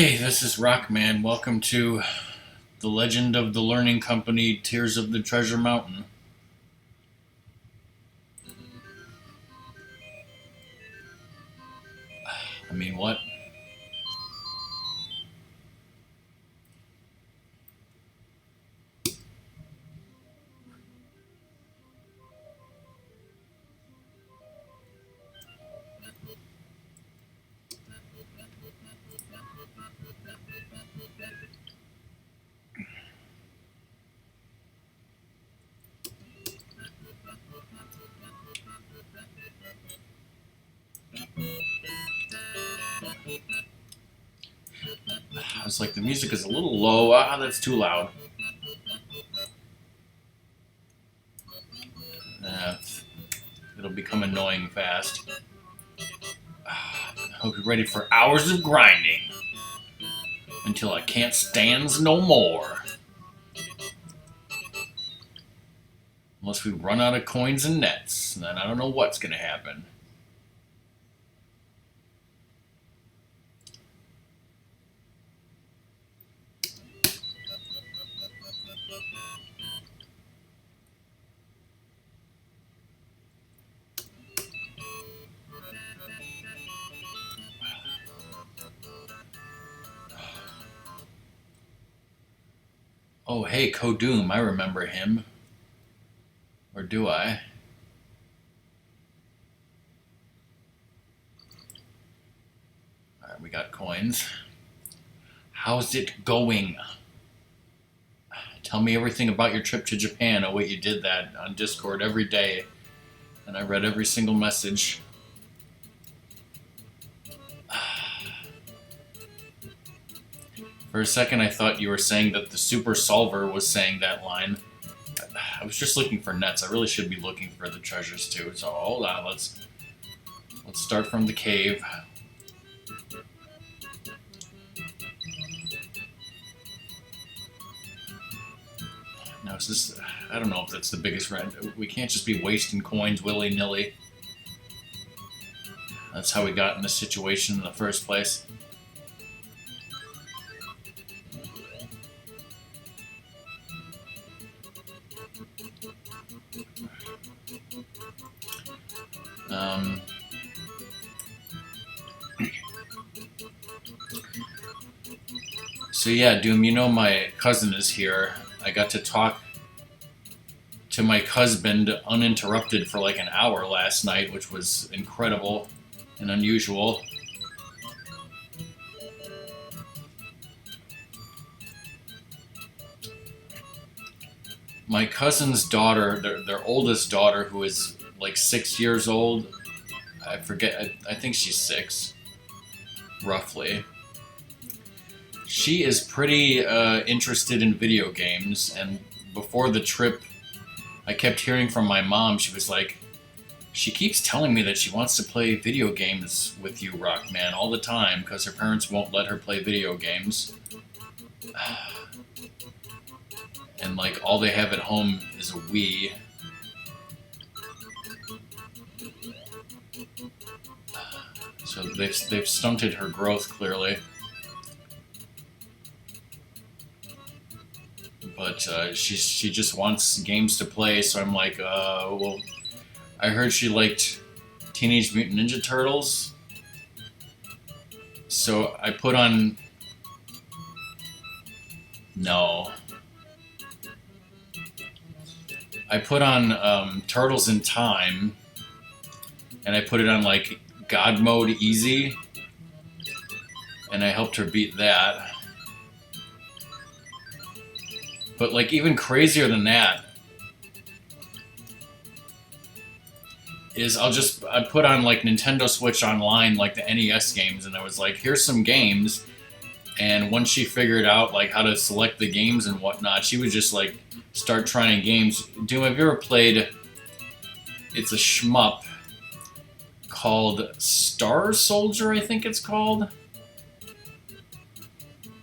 Hey, this is Rockman. Welcome to The Legend of the Learning Company, Tears of the Treasure Mountain. I mean, what? I was like, the music is a little low. Ah, that's too loud. Uh, it'll become annoying fast. I hope you're ready for hours of grinding. Until I can't stands no more. Unless we run out of coins and nets. Then I don't know what's going to happen. Oh, hey, Kodoom, I remember him. Or do I? Alright, we got coins. How's it going? Tell me everything about your trip to Japan. Oh, wait, you did that on Discord every day. And I read every single message. For a second, I thought you were saying that the Super Solver was saying that line. I was just looking for nets. I really should be looking for the treasures too. So hold on, let's start from the cave. Now is this? I don't know if that's the biggest red. We can't just be wasting coins willy-nilly. That's how we got in this situation in the first place. So yeah, Doom, you know my cousin is here. I got to talk to my husband uninterrupted for like an hour last night, which was incredible and unusual. My cousin's daughter, their oldest daughter, who is like 6 years old, I forget, I think she's 6, roughly. She is pretty interested in video games, and before the trip, I kept hearing from my mom. She was like, she keeps telling me that she wants to play video games with you, Rockman, all the time, because her parents won't let her play video games. And like, all they have at home is a Wii. So they've stunted her growth, clearly. But she just wants games to play, so I'm like, well, I heard she liked Teenage Mutant Ninja Turtles, so I put on, no, I put on Turtles in Time, and I put it on like God mode easy, and I helped her beat that. But like even crazier than that is I put on like Nintendo Switch Online, like the NES games, and I was like, here's some games. And once she figured out like how to select the games and whatnot, she would just like start trying games. Doom, have you ever played? It's a shmup called Star Soldier, I think it's called.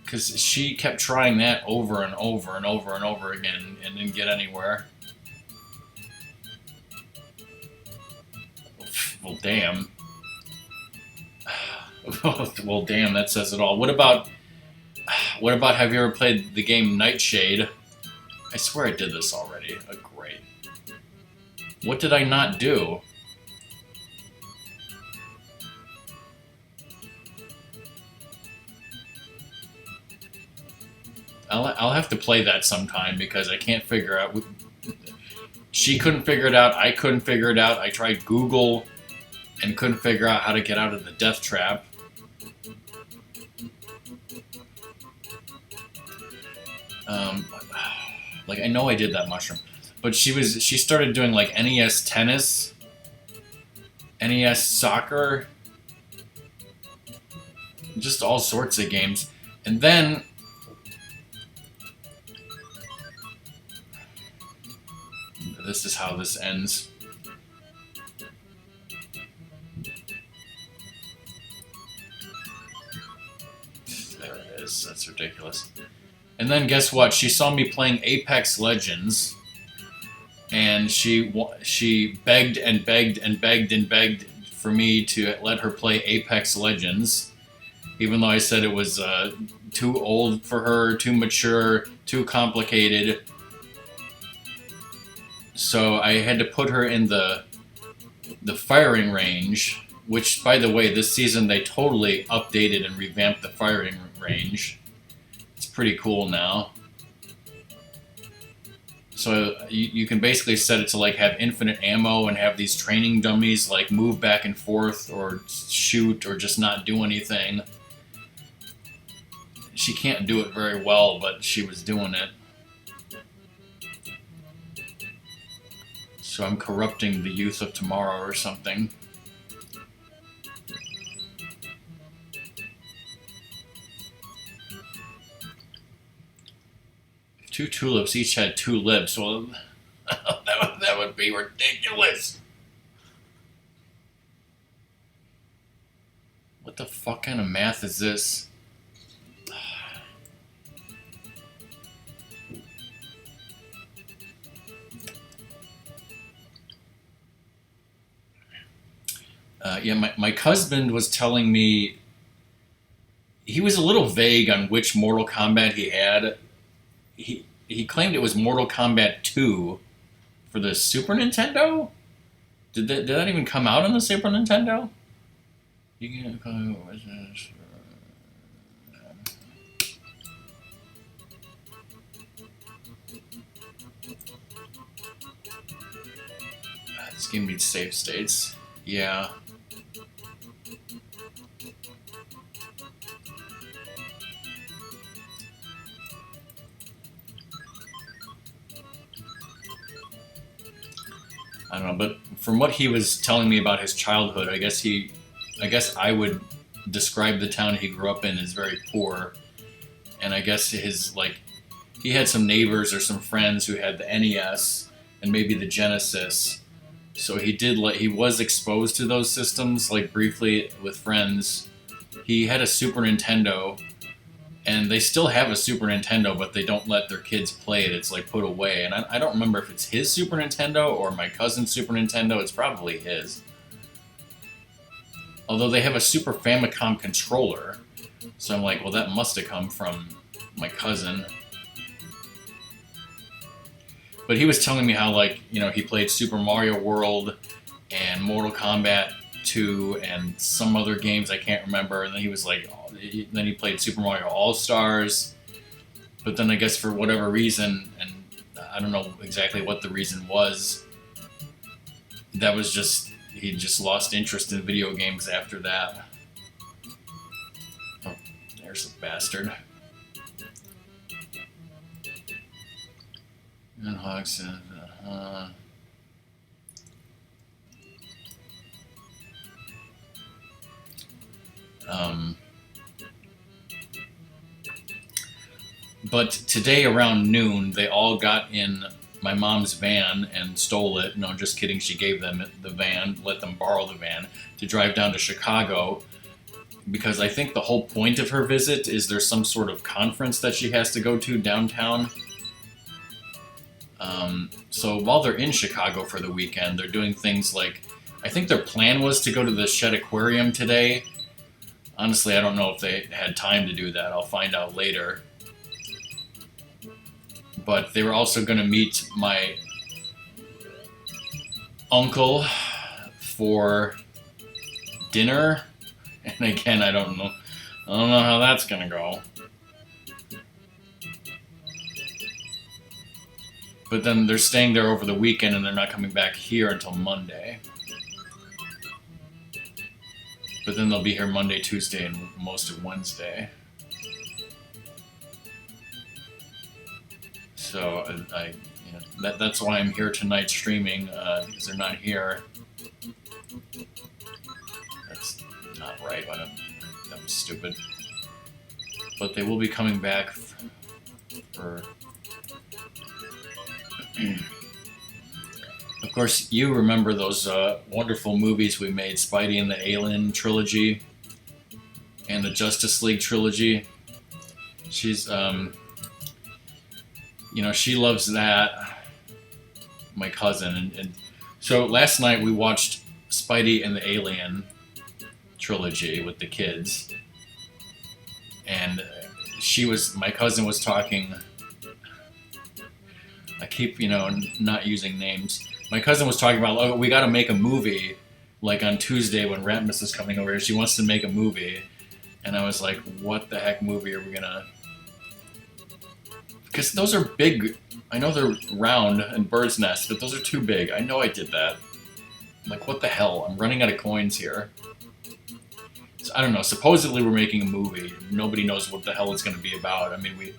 Because she kept trying that over and over and over and over again and didn't get anywhere. Well, damn. Well, damn, that says it all. What about What about, have you ever played the game Nightshade? I swear I did this already. Oh, great. What did I not do? I'll have to play that sometime because I can't figure out. She couldn't figure it out. I couldn't figure it out. I tried Google and couldn't figure out how to get out of the death trap. Like, I know I did that mushroom, but she started doing like NES tennis, NES soccer, just all sorts of games, and then this is how this ends. There it is. That's ridiculous. And then guess what? She saw me playing Apex Legends, and she begged and begged and begged and begged for me to let her play Apex Legends, even though I said it was too old for her, too mature, too complicated. So I had to put her in the firing range, which, by the way, this season they totally updated and revamped the firing range. It's pretty cool now. So you can basically set it to like have infinite ammo and have these training dummies like move back and forth or shoot or just not do anything. She can't do it very well, but she was doing it. So I'm corrupting the youth of tomorrow or something. If 2 tulips each had 2 lips, well, that would be ridiculous. What the fuck kind of math is this? Yeah, my husband was telling me he was a little vague on which Mortal Kombat he had. He claimed it was Mortal Kombat 2 for the Super Nintendo? Did that even come out on the Super Nintendo? You can this game needs save states. Yeah. I don't know, but from what he was telling me about his childhood, I guess I would describe the town he grew up in as very poor, and I guess he had some neighbors or some friends who had the NES and maybe the Genesis, so he was exposed to those systems like briefly with friends. He had a Super Nintendo, and they still have a Super Nintendo, but they don't let their kids play it. It's like put away. And I don't remember if it's his Super Nintendo or my cousin's Super Nintendo. It's probably his. Although they have a Super Famicom controller. So I'm like, well, that must have come from my cousin. But he was telling me how, like, you know, he played Super Mario World and Mortal Kombat 2 and some other games I can't remember. And then he was like, then he played Super Mario All-Stars, but then I guess for whatever reason, and I don't know exactly what the reason was, that was just, he just lost interest in video games after that. Oh, there's a bastard. And Hawks, but today around noon, they all got in my mom's van and stole it. No, just kidding. She gave them the van, let them borrow the van to drive down to Chicago, because I think the whole point of her visit is there's some sort of conference that she has to go to downtown. So while they're in Chicago for the weekend, they're doing things like, I think their plan was to go to the Shed Aquarium today. Honestly, I don't know if they had time to do that. I'll find out later. but they were also going to meet my uncle for dinner. And again, I don't know how that's going to go. But then they're staying there over the weekend and they're not coming back here until Monday. But then they'll be here Monday, Tuesday, and most of Wednesday. So that's why I'm here tonight streaming, because they're not here. That's not right. That was stupid. But they will be coming back for... Of course, you remember those wonderful movies we made, Spidey and the Alien trilogy and the Justice League trilogy. She's, she loves that, my cousin. And so last night we watched Spidey and the Alien trilogy with the kids. And my cousin was talking... I keep, not using names. My cousin was talking about, oh, we got to make a movie, like on Tuesday when Ratmus is coming over here. She wants to make a movie. And I was like, what the heck movie are we going to... Because those are big. I know they're round and bird's nest, but those are too big. I know I did that. I'm like, what the hell? I'm running out of coins here. So, I don't know. Supposedly we're making a movie. Nobody knows what the hell it's going to be about. I mean,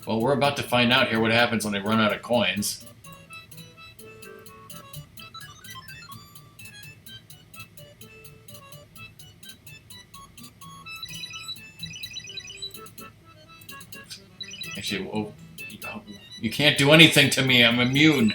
Well, we're about to find out here what happens when they run out of coins. Actually, you can't do anything to me. I'm immune.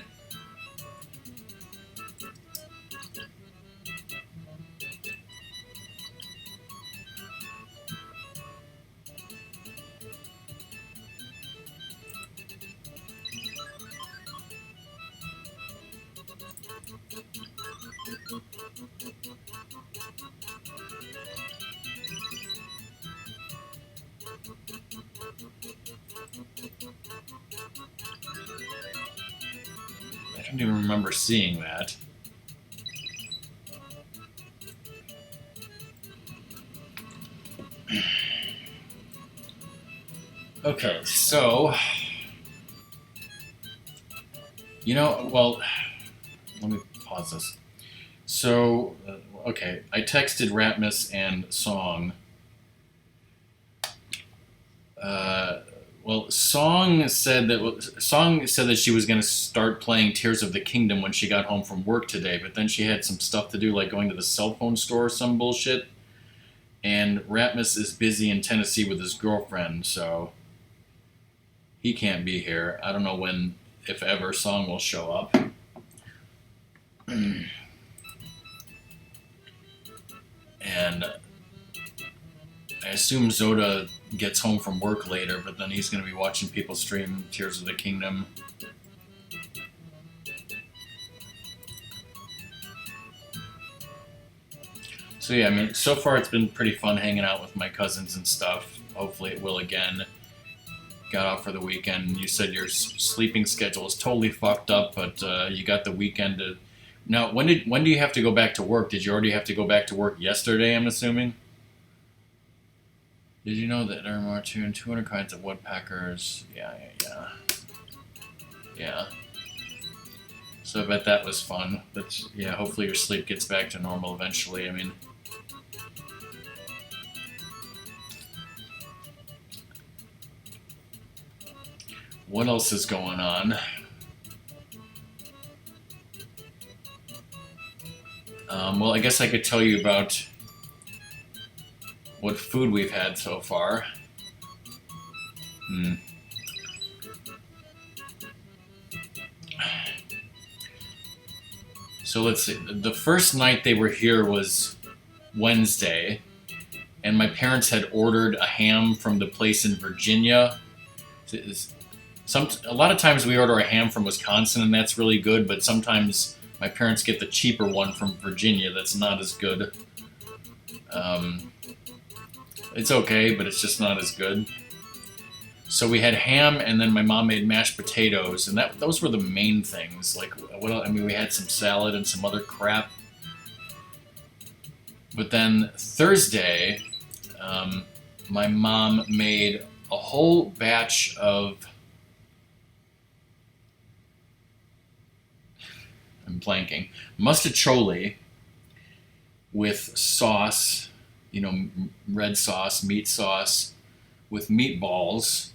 I don't even remember seeing that. Okay, so... well, let me pause this. So, okay, I texted Ratmus and Song. Well, Song said that she was going to start playing Tears of the Kingdom when she got home from work today, but then she had some stuff to do, like going to the cell phone store or some bullshit. And Ratmus is busy in Tennessee with his girlfriend, so he can't be here. I don't know when, if ever, Song will show up. And I assume Zoda gets home from work later, but then he's going to be watching people stream Tears of the Kingdom. So yeah, I mean, so far it's been pretty fun hanging out with my cousins and stuff. Hopefully it will again. Got off for the weekend. You said your sleeping schedule is totally fucked up, but you got the weekend to... Now, when do you have to go back to work? Did you already have to go back to work yesterday, I'm assuming? Did you know that there are more than 200 kinds of woodpeckers? Yeah. So I bet that was fun. But yeah, hopefully your sleep gets back to normal eventually. I mean... What else is going on? Well, I guess I could tell you about what food we've had so far. So let's see. The first night they were here was Wednesday, and my parents had ordered a ham from the place in Virginia. A lot of times we order a ham from Wisconsin, and that's really good, but sometimes my parents get the cheaper one from Virginia that's not as good. It's okay, but it's just not as good. So we had ham, and then my mom made mashed potatoes, and those were the main things. Like, what else? I mean, we had some salad and some other crap. But then Thursday, my mom made a whole batch of, I'm blanking, mustacholi with sauce, red sauce, meat sauce, with meatballs,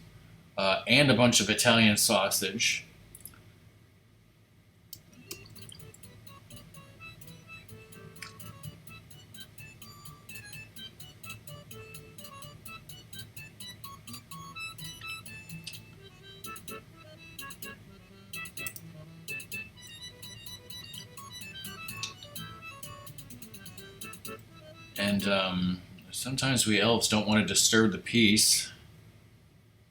and a bunch of Italian sausage. And sometimes we elves don't want to disturb the peace,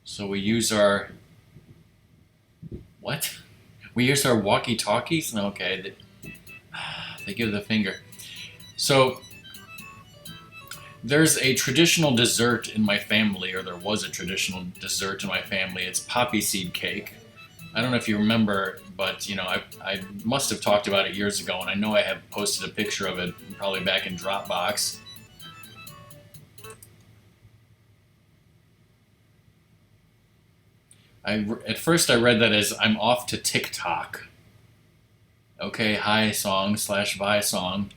so we use our... What? We use our walkie-talkies? No, okay. They give the finger. So, there's a traditional dessert in my family, or there was a traditional dessert in my family. It's poppy seed cake. I don't know if you remember, but I must have talked about it years ago, and I know I have posted a picture of it probably back in Dropbox. At first I read that as I'm off to TikTok. Okay, hi song / bye song.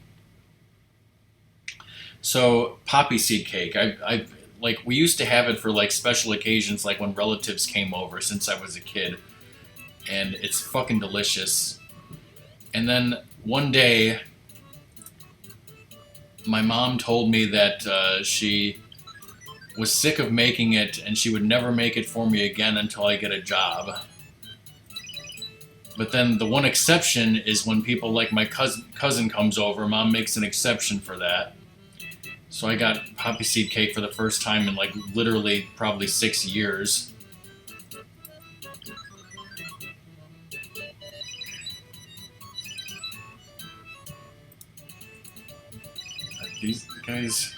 So poppy seed cake, I like we used to have it for like special occasions, like when relatives came over since I was a kid, and it's fucking delicious. And then one day, my mom told me that she was sick of making it and she would never make it for me again until I get a job. But then the one exception is when people like my cousin comes over, Mom makes an exception for that. So I got poppy seed cake for the first time in like literally probably 6 years. These guys...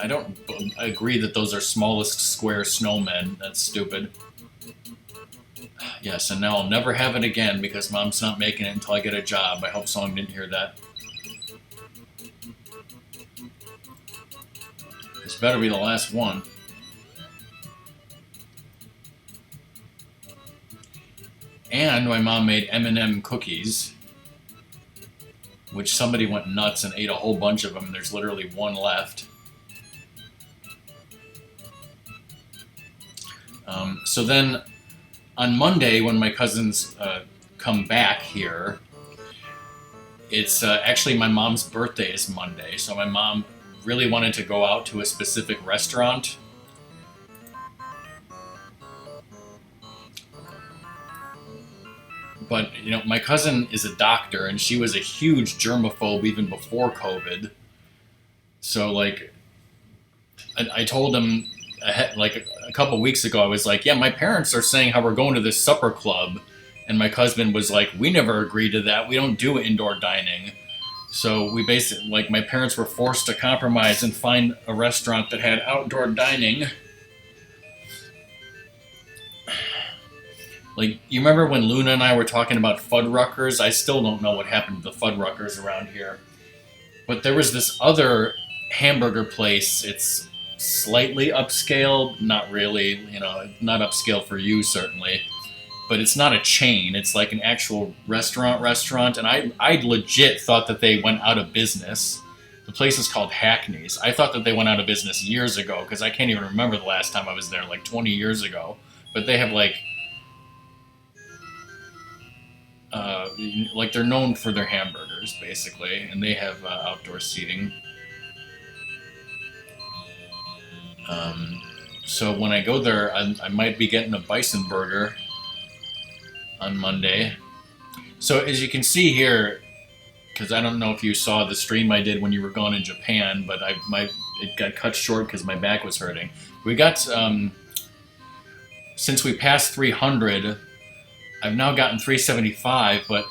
I don't agree that those are smallest square snowmen. That's stupid. Yes, and now I'll never have it again because Mom's not making it until I get a job. I hope Song didn't hear that. This better be the last one. And my mom made M&M cookies, which somebody went nuts and ate a whole bunch of them. There's literally one left. So then, on Monday, when my cousins come back here, it's actually my mom's birthday is Monday. So my mom really wanted to go out to a specific restaurant. But, my cousin is a doctor, and she was a huge germaphobe even before COVID. So, like, I told him... like a couple weeks ago, I was like, yeah, my parents are saying how we're going to this supper club, and my husband was like, we never agreed to that, we don't do indoor dining. So we basically, like, my parents were forced to compromise and find a restaurant that had outdoor dining. Like, you remember when Luna and I were talking about Fuddruckers? I still don't know what happened to the Fuddruckers around here. But there was this other hamburger place. It's slightly upscale, not really, not upscale for you certainly, but it's not a chain. It's like an actual restaurant, and I legit thought that they went out of business. The place is called Hackney's. I thought that they went out of business years ago because I can't even remember the last time I was there, like 20 years ago. But they have like they're known for their hamburgers basically, and they have outdoor seating. So when I go there, I might be getting a bison burger on Monday. So as you can see here, because I don't know if you saw the stream I did when you were gone in Japan, but it got cut short because my back was hurting. We got, since we passed 300, I've now gotten 375, but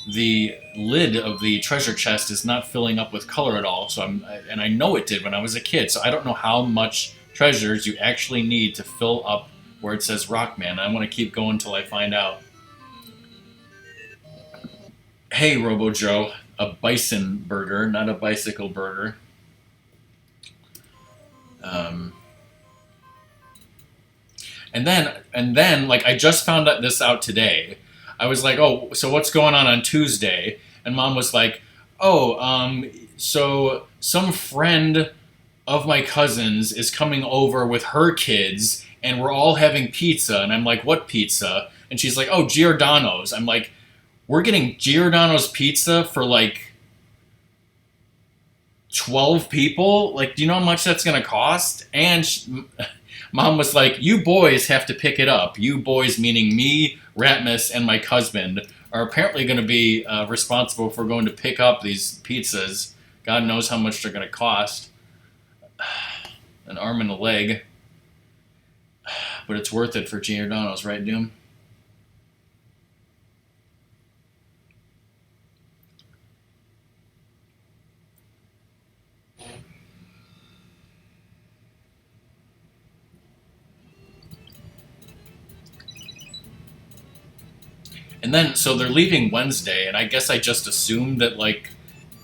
the lid of the treasure chest is not filling up with color at all. So and I know it did when I was a kid. So I don't know how much treasures you actually need to fill up where it says Rockman. I want to keep going until I find out. Hey, Robo Joe, a bison burger, not a bicycle burger. Um, and then, like, I just found this out today. I was like, oh, so what's going on Tuesday? And Mom was like, oh, so some friend of my cousin's is coming over with her kids, and we're all having pizza. And I'm like, what pizza? And she's like, oh, Giordano's. I'm like, we're getting Giordano's pizza for like 12 people? Like, do you know how much that's going to cost? And Mom was like, you boys have to pick it up. You boys, meaning me, Ratmus, and my husband, are apparently going to be responsible for going to pick up these pizzas. God knows how much they're going to cost. An arm and a leg. But it's worth it for Giordano's, right, Doom? And then, so they're leaving Wednesday, and I guess I just assumed that, like,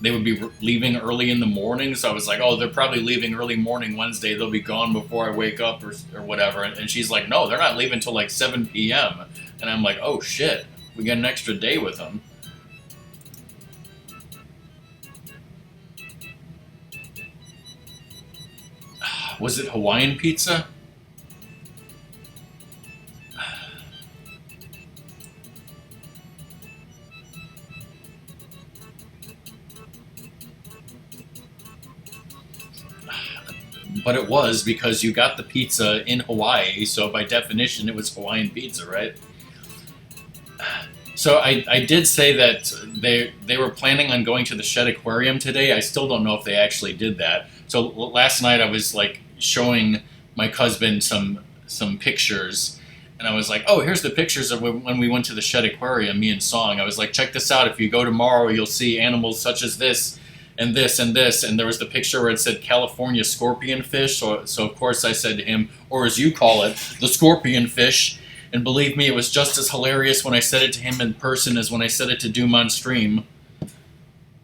they would be leaving early in the morning. So I was like, oh, they're probably leaving early morning Wednesday. They'll be gone before I wake up or whatever. And she's like, no, they're not leaving until like 7 p.m. And I'm like, oh, shit. We got an extra day with them. Was it Hawaiian pizza? But it was, because you got the pizza in Hawaii, so by definition it was Hawaiian pizza, right? So I did say that they were planning on going to the Shed Aquarium today. I still don't know if they actually did that. So last night I was like showing my husband some pictures, and I was like, oh, here's the pictures of when we went to the Shed Aquarium, me and Song. I was like, check this out. If you go tomorrow, you'll see animals such as this and this and this. And there was the picture where it said California scorpion fish. So of course I said to him, or as you call it, the scorpion fish. And believe me, it was just as hilarious when I said it to him in person as when I said it to Doom on stream.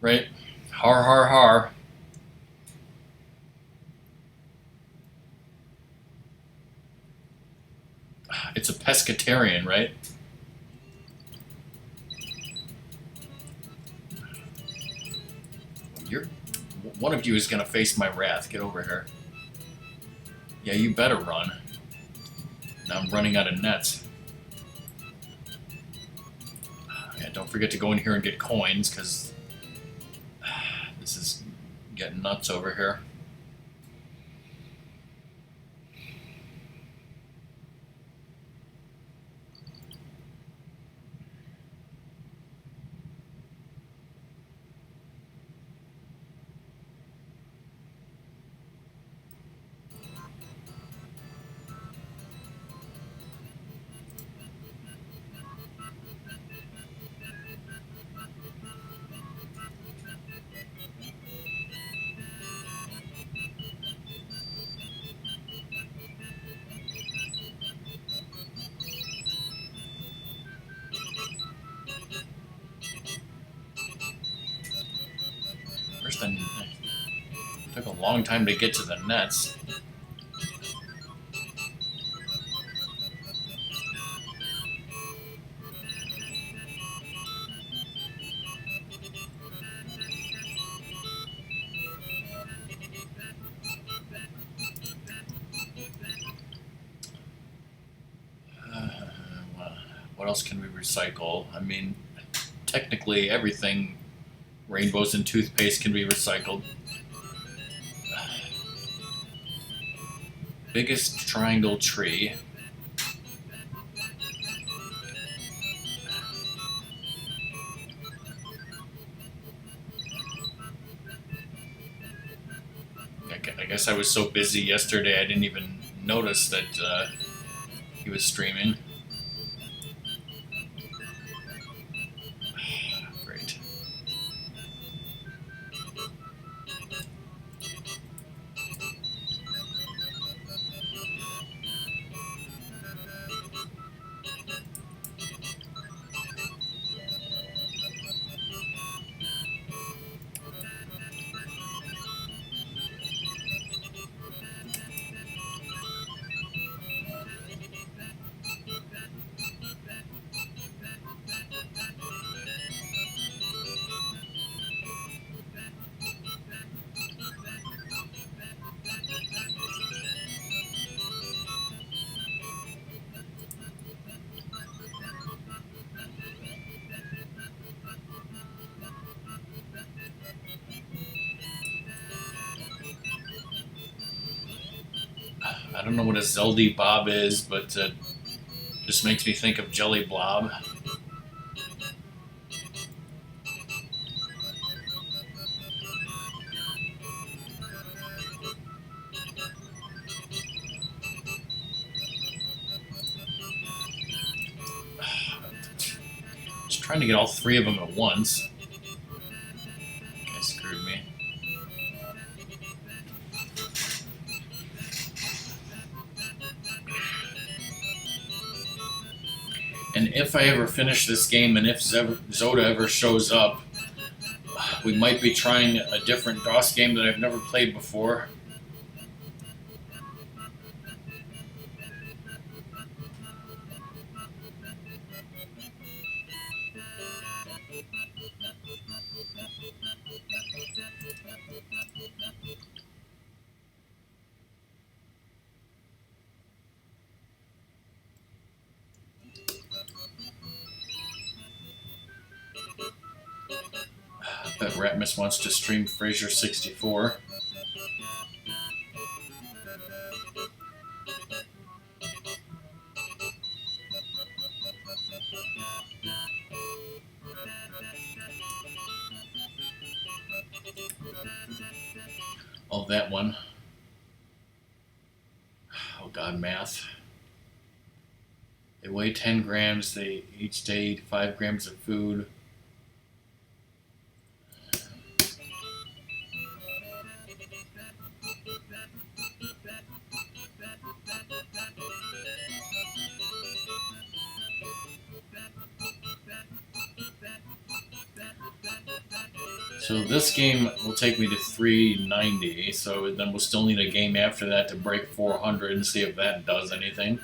Right? Har har har. It's a pescatarian, right? One of you is going to face my wrath. Get over here. Yeah, you better run. Now I'm running out of nets. Yeah, don't forget to go in here and get coins, because this is getting nuts over here. Where's the... Took a long time to get to the nets. What else can we recycle? I mean, technically everything, rainbows and toothpaste, can be recycled. Biggest triangle tree. I guess I was so busy yesterday I didn't even notice that he was streaming. Great. I don't know what a Zeldy Bob is, but just makes me think of Jelly Blob. Just trying to get all three of them at once. Guy screwed me. And if I ever finish this game, and if Zoda ever shows up, we might be trying a different DOS game that I've never played before. I bet Ratmus wants to stream Treasure 64. Oh, that one. Oh god, math. They weigh 10 grams, they each day eat 5 grams of food. So this game will take me to 390, so then we'll still need a game after that to break 400 and see if that does anything.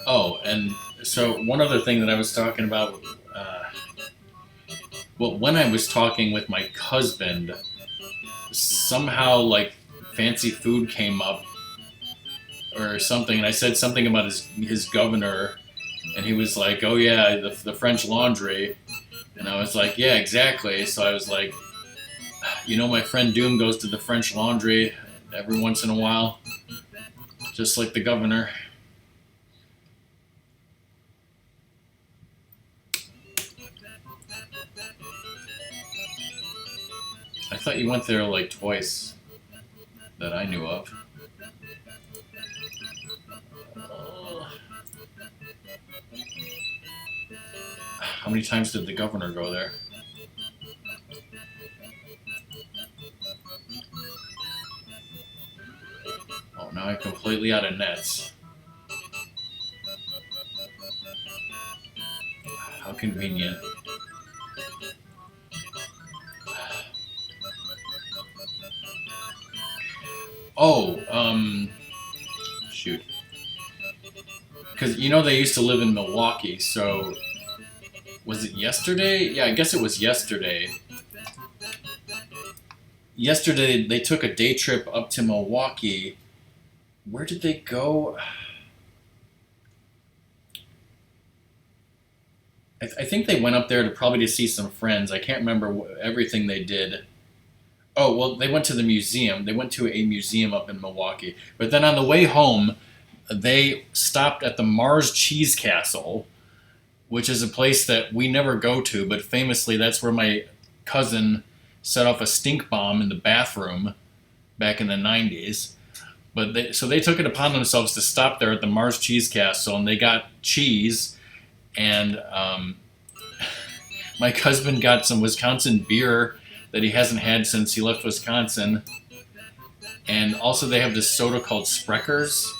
Oh, and so one other thing that I was talking about, well, when I was talking with my husband, somehow like fancy food came up or something, and I said something about his governor, and he was like, "Oh yeah, the French Laundry," and I was like, "Yeah, exactly." So I was like, "You know, my friend Doom goes to the French Laundry every once in a while, just like the governor." I thought you went there like twice that I knew of. How many times did the governor go there? Oh, now I'm completely out of nets. How convenient. Oh, shoot. Because, you know, they used to live in Milwaukee, so... Was it yesterday? Yeah, I guess it was yesterday. Yesterday, they took a day trip up to Milwaukee. Where did they go? I think they went up there to probably to see some friends. I can't remember everything they did. Oh, well, they went to the museum. They went to a museum up in Milwaukee. But then on the way home, they stopped at the Mars Cheese Castle, which is a place that we never go to, but famously that's where my cousin set off a stink bomb in the bathroom back in the 90s. But so they took it upon themselves to stop there at the Mars Cheese Castle, and they got cheese, and my husband got some Wisconsin beer that he hasn't had since he left Wisconsin. And also they have this soda called Spreckers,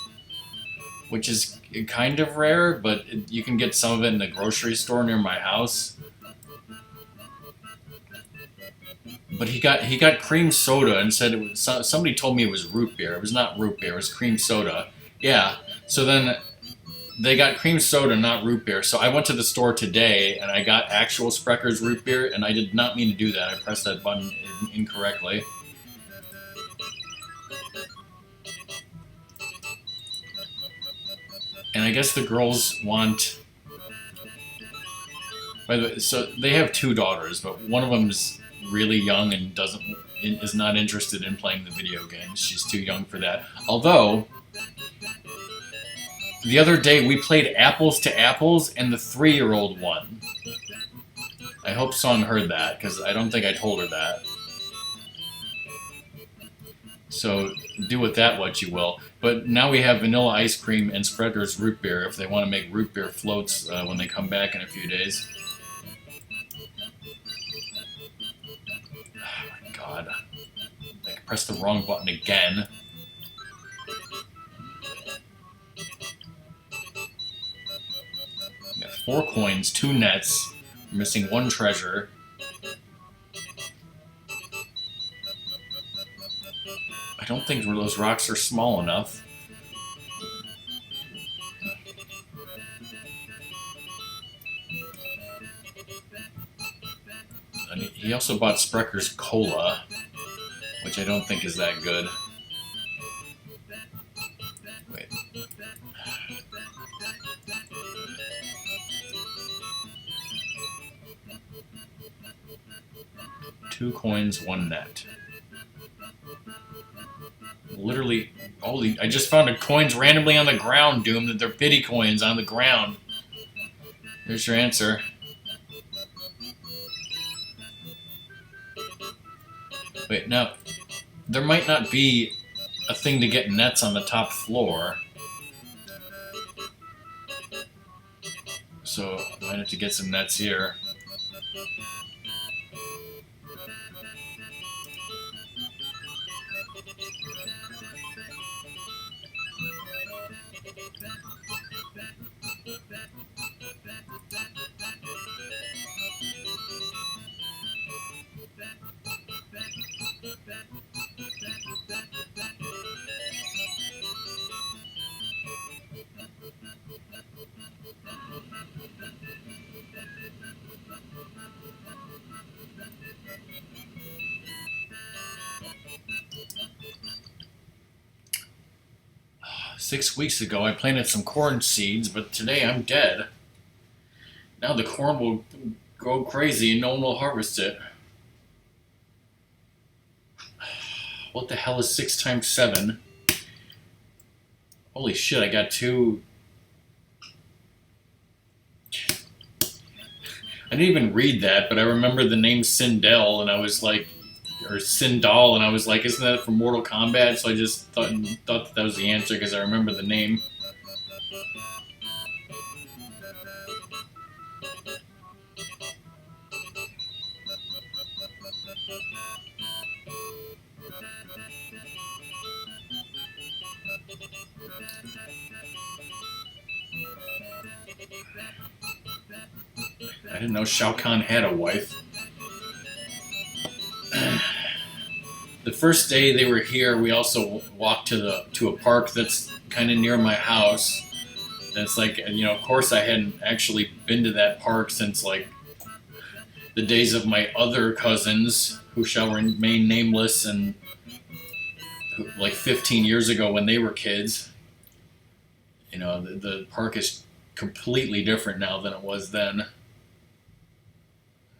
which is kind of rare, but you can get some of it in the grocery store near my house. But he got cream soda and said it was, somebody told me it was root beer. It was not root beer, it was cream soda. Yeah, so then they got cream soda, not root beer. So I went to the store today and I got actual Spreckers root beer, and I did not mean to do that. I pressed that button incorrectly. And I guess the girls want. By the way, so they have two daughters, but one of them's really young and is not interested in playing the video games. She's too young for that. Although the other day we played Apples to Apples, and the 3-year-old won. I hope Song heard that, because I don't think I told her that. So do with that what you will. But now we have vanilla ice cream and Spreader's root beer if they want to make root beer floats when they come back in a few days. Oh my god. I pressed the wrong button again. We got 4 coins, 2 nets. We're missing 1 treasure. I don't think those rocks are small enough. And he also bought Sprecker's Cola, which I don't think is that good. Wait. Two coins, 1 net. Literally, holy, I just found coins randomly on the ground, Doom, that they're pity coins on the ground. Here's your answer. Wait, now, there might not be a thing to get nets on the top floor. So, I might have to get some nets here. Six weeks ago, I planted some corn seeds, but today I'm dead. Now the corn will go crazy and no one will harvest it. What the hell is 6 times 7? Holy shit, I got 2... I didn't even read that, but I remember the name Sindel, and I was like... Or Sindal, and I was like, isn't that from Mortal Kombat? So I just thought that was the answer, because I remember the name. I didn't know Shao Kahn had a wife. The first day they were here, we also walked to a park that's kind of near my house. And it's like, you know, of course I hadn't actually been to that park since like the days of my other cousins, who shall remain nameless, and like 15 years ago when they were kids. You know, the park is completely different now than it was then.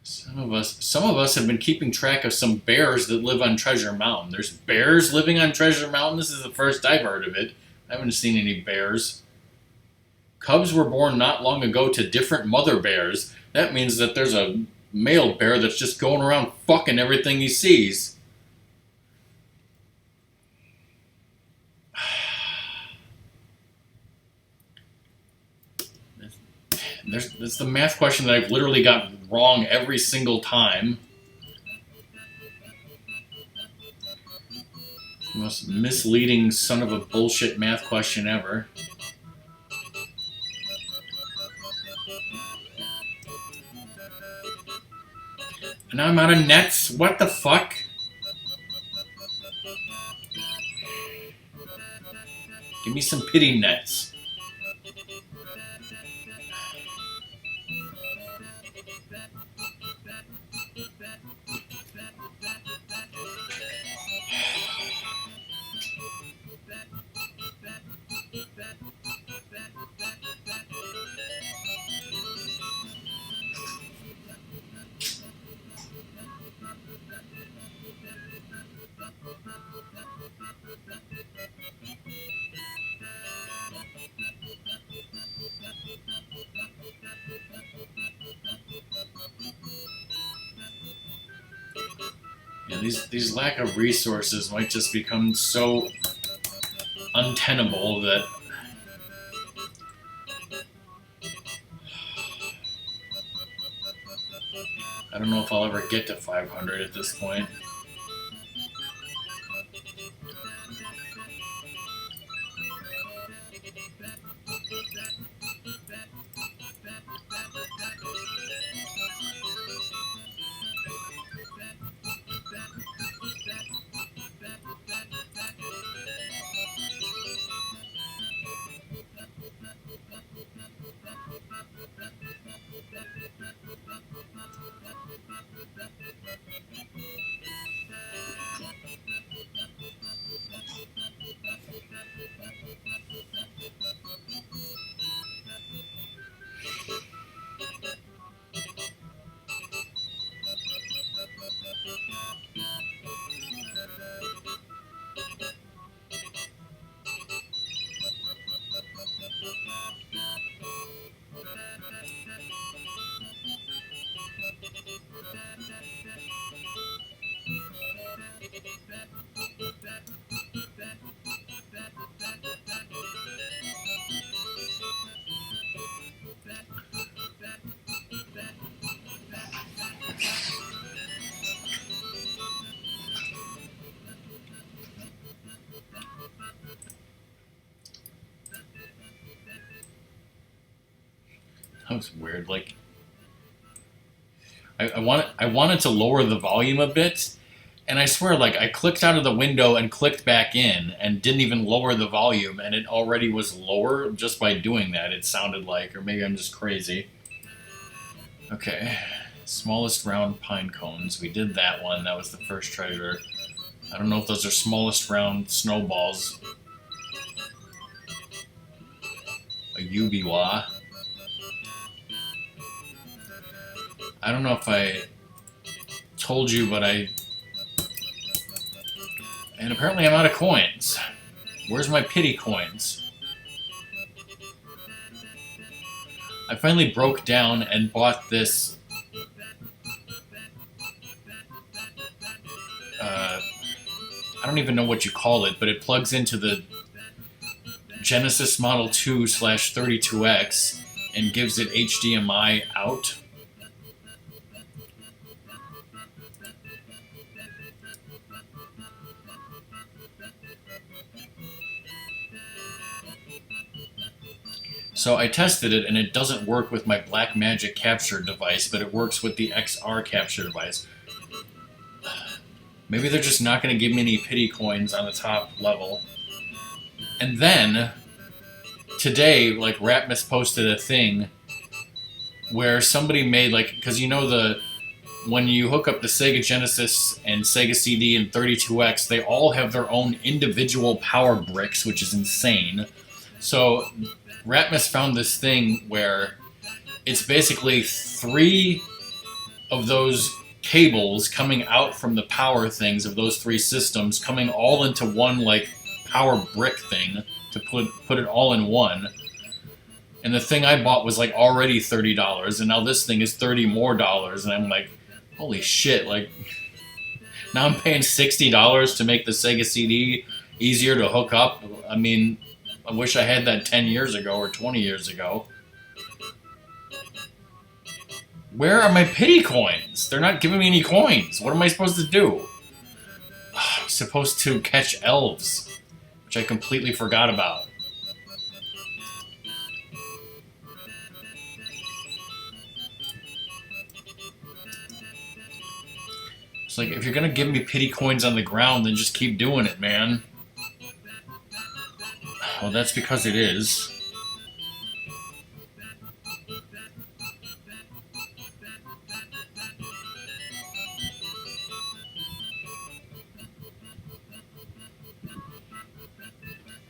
Some of us have been keeping track of some bears that live on Treasure Mountain. There's bears living on Treasure Mountain? This is the first I've heard of it. I haven't seen any bears. Cubs were born not long ago to different mother bears. That means that there's a male bear that's just going around fucking everything he sees. That's the math question that I've literally gotten wrong every single time. The most misleading son of a bullshit math question ever. And now I'm out of nets? What the fuck? Give me some pity nets. these lack of resources might just become so untenable that I don't know if I'll ever get to 500 at this point. That was weird. Like, I wanted to lower the volume a bit, and I swear, like, I clicked out of the window and clicked back in, and didn't even lower the volume, and it already was lower just by doing that. It sounded like, or maybe I'm just crazy. Okay, smallest round pine cones. We did that one. That was the first treasure. I don't know if those are smallest round snowballs. A Yubiwa. I don't know if I told you, but and apparently I'm out of coins. Where's my pity coins? I finally broke down and bought this I don't even know what you call it, but it plugs into the Genesis Model 2/32X and gives it HDMI out. So I tested it, and it doesn't work with my Blackmagic capture device, but it works with the XR capture device. Maybe they're just not going to give me any pity coins on the top level. And then, today, like, Ratmus posted a thing where somebody made, like, because you know when you hook up the Sega Genesis and Sega CD and 32X, they all have their own individual power bricks, which is insane. So Ratmus found this thing where it's basically 3 of those cables coming out from the power things of those 3 systems, coming all into one, like, power brick thing to put it all in one. And the thing I bought was, like, already $30, and now this thing is $30 more, and I'm like, holy shit, like, now I'm paying $60 to make the Sega CD easier to hook up. I mean, I wish I had that 10 years ago or 20 years ago. Where are my pity coins? They're not giving me any coins. What am I supposed to do? I'm supposed to catch elves, which I completely forgot about. It's like, if you're gonna give me pity coins on the ground, then just keep doing it, man. Well, that's because it is.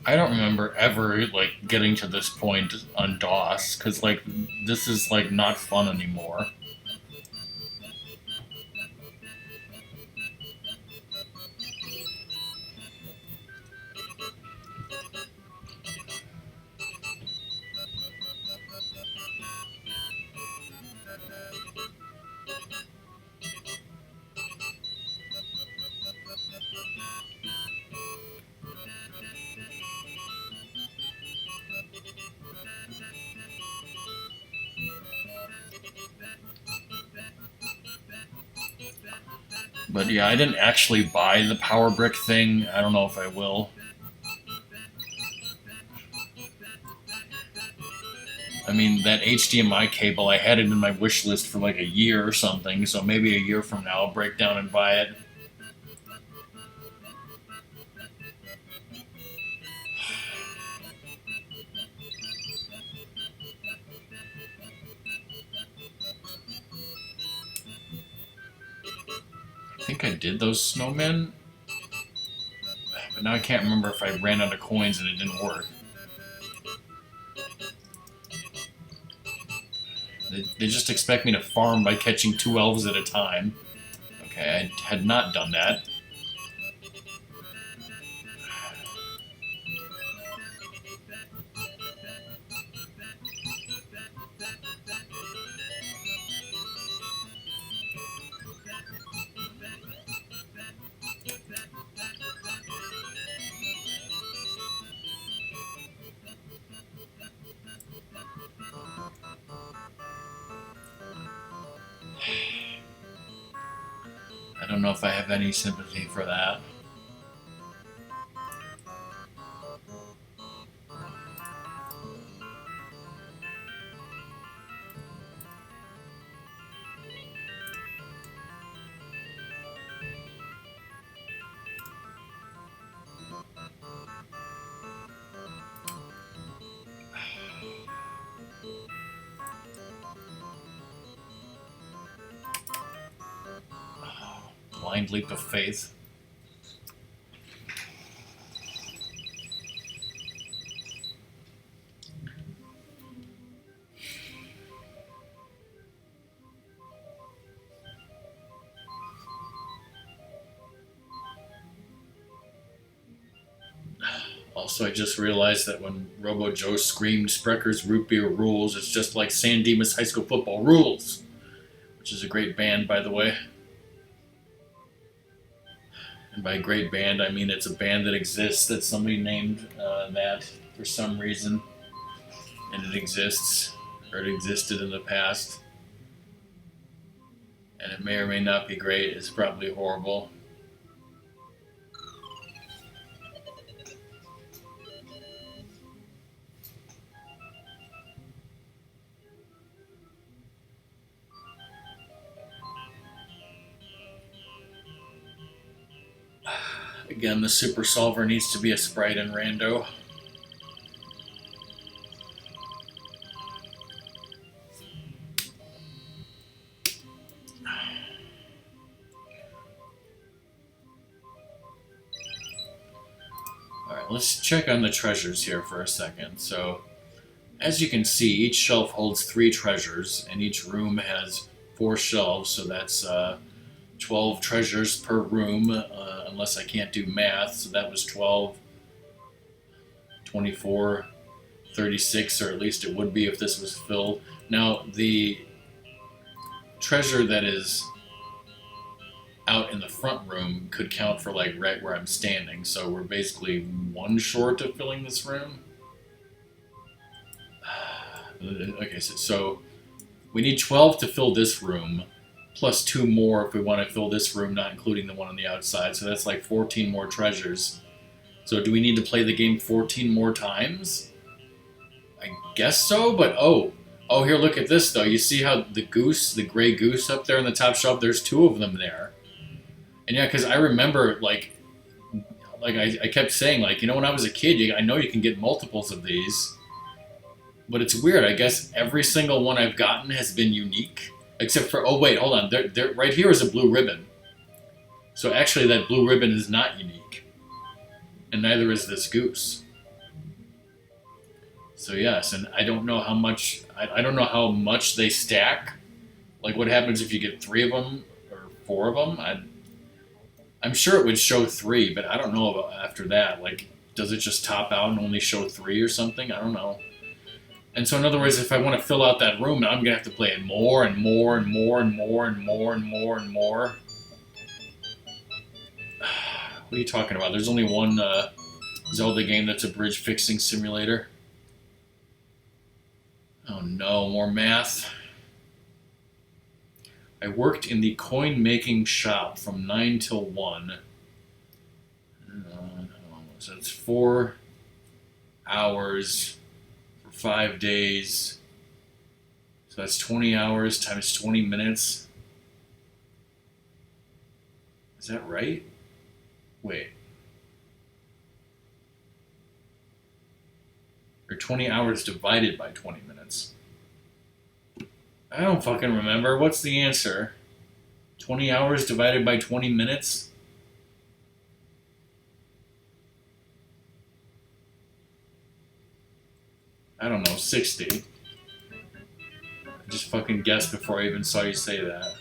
I don't remember ever, like, getting to this point on DOS, because, like, this is, like, not fun anymore. But yeah, I didn't actually buy the power brick thing. I don't know if I will. I mean, that HDMI cable, I had it in my wish list for like a year or something, so maybe a year from now I'll break down and buy it. I think I did those snowmen, but now I can't remember if I ran out of coins and it didn't work. They just expect me to farm by catching 2 elves at a time. Okay, I had not done that. I don't know if I have any sympathy for that. Blind leap of faith. Also, I just realized that when Robo Joe screamed Sprecker's Root Beer rules, it's just like San Dimas High School football rules, which is a great band, by the way. And by great band, I mean it's a band that exists, that somebody named that for some reason, and it exists, or it existed in the past. And it may or may not be great, it's probably horrible. Again, the Super Solver needs to be a sprite in Rando. Alright, let's check on the treasures here for a second. So, as you can see, each shelf holds 3 treasures, and each room has 4 shelves, so that's 12 treasures per room, unless I can't do math, so that was 12, 24, 36, or at least it would be if this was filled. Now, the treasure that is out in the front room could count for like right where I'm standing, so we're basically 1 short of filling this room. Okay, so we need 12 to fill this room, plus 2 more if we want to fill this room, not including the one on the outside, so that's like 14 more treasures. So do we need to play the game 14 more times? I guess so, but oh, here, look at this, though. You see how the goose, the gray goose up there on the top shelf, there's 2 of them there. And yeah, because I remember, like I kept saying, like, you know, when I was a kid, I know you can get multiples of these. But it's weird. I guess every single one I've gotten has been unique. Except for, oh wait, hold on. There, right here is a blue ribbon. So actually that blue ribbon is not unique. And neither is this goose. So yes, and I don't know how much, I don't know how much they stack. Like what happens if you get 3 of them or 4 of them? I'm sure it would show 3, but I don't know about after that. Like, does it just top out and only show 3 or something? I don't know. And so in other words, if I want to fill out that room, I'm going to have to play it more and more and more and more and more and more and more. What are you talking about? There's only one Zelda game that's a bridge fixing simulator. Oh no, more math. I worked in the coin-making shop from 9 till 1. So it's 4 hours for 5 days. So that's 20 hours times 20 minutes. Is that right? Wait. Or 20 hours divided by 20 minutes. I don't fucking remember. What's the answer? 20 hours divided by 20 minutes? I don't know, 60. I just fucking guessed before I even saw you say that.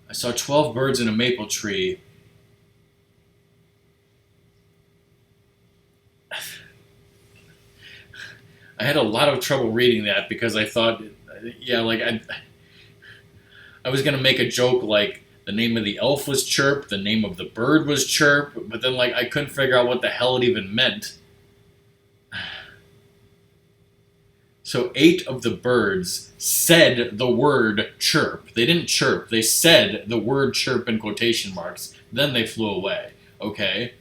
I saw 12 birds in a maple tree. I had a lot of trouble reading that because I thought, yeah, like I was gonna make a joke like the name of the elf was Chirp, the name of the bird was Chirp, but then like I couldn't figure out what the hell it even meant. So 8 of the birds said the word chirp. They didn't chirp. They said the word chirp in quotation marks. Then they flew away. Okay?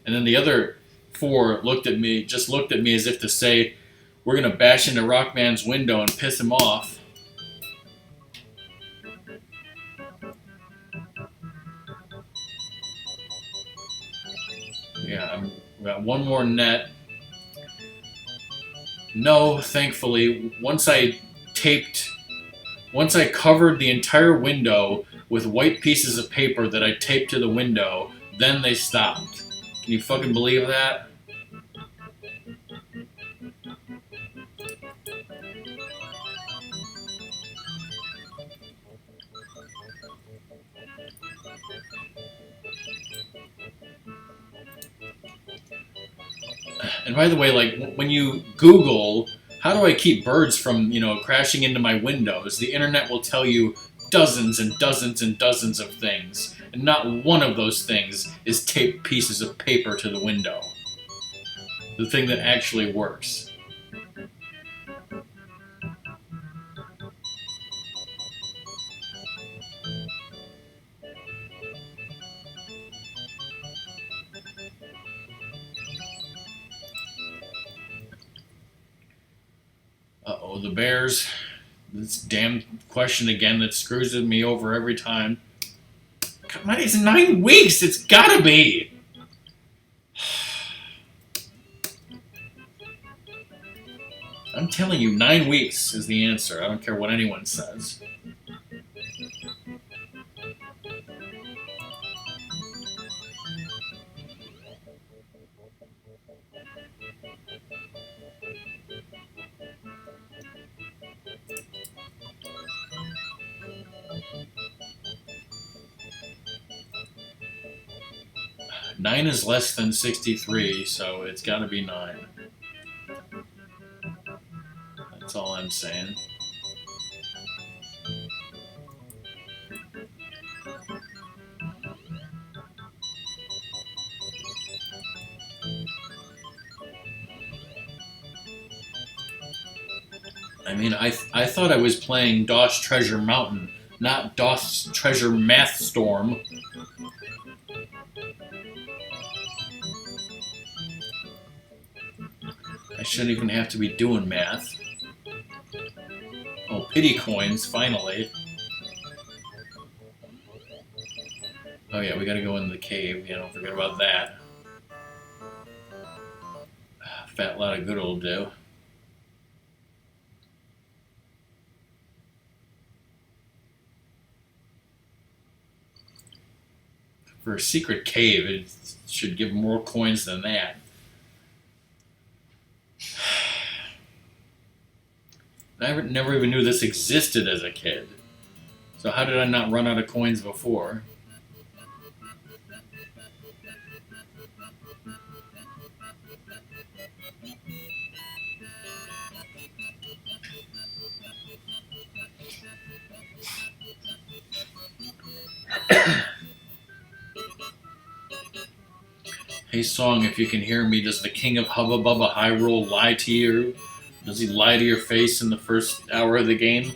And then the other 4 looked at me as if to say, we're going to bash into Rockman's window and piss him off. Yeah, we got one more net. No, thankfully, once I covered the entire window with white pieces of paper that I taped to the window, then they stopped. Can you fucking believe that? And by the way, like, when you Google, how do I keep birds from, crashing into my windows, the internet will tell you dozens and dozens and dozens of things. And not one of those things is tape pieces of paper to the window. The thing that actually works. Uh-oh, the Bears. This damn question again that screws me over every time. Come on, it's 9 weeks! It's gotta be! I'm telling you, 9 weeks is the answer. I don't care what anyone says. Nine is less than 63, so it's got to be 9. That's all I'm saying. I mean, I thought I was playing DOS Treasure Mountain, not DOS Treasure Mathstorm. I shouldn't even have to be doing math. Oh, pity coins, finally. Oh yeah, we gotta go in the cave. Yeah, don't forget about that. Fat lot of good will do. For a secret cave, it should give more coins than that. I never even knew this existed as a kid. So how did I not run out of coins before? Hey Song, if you can hear me, does the King of Hubba Bubba Hyrule lie to you? Does he lie to your face in the first hour of the game?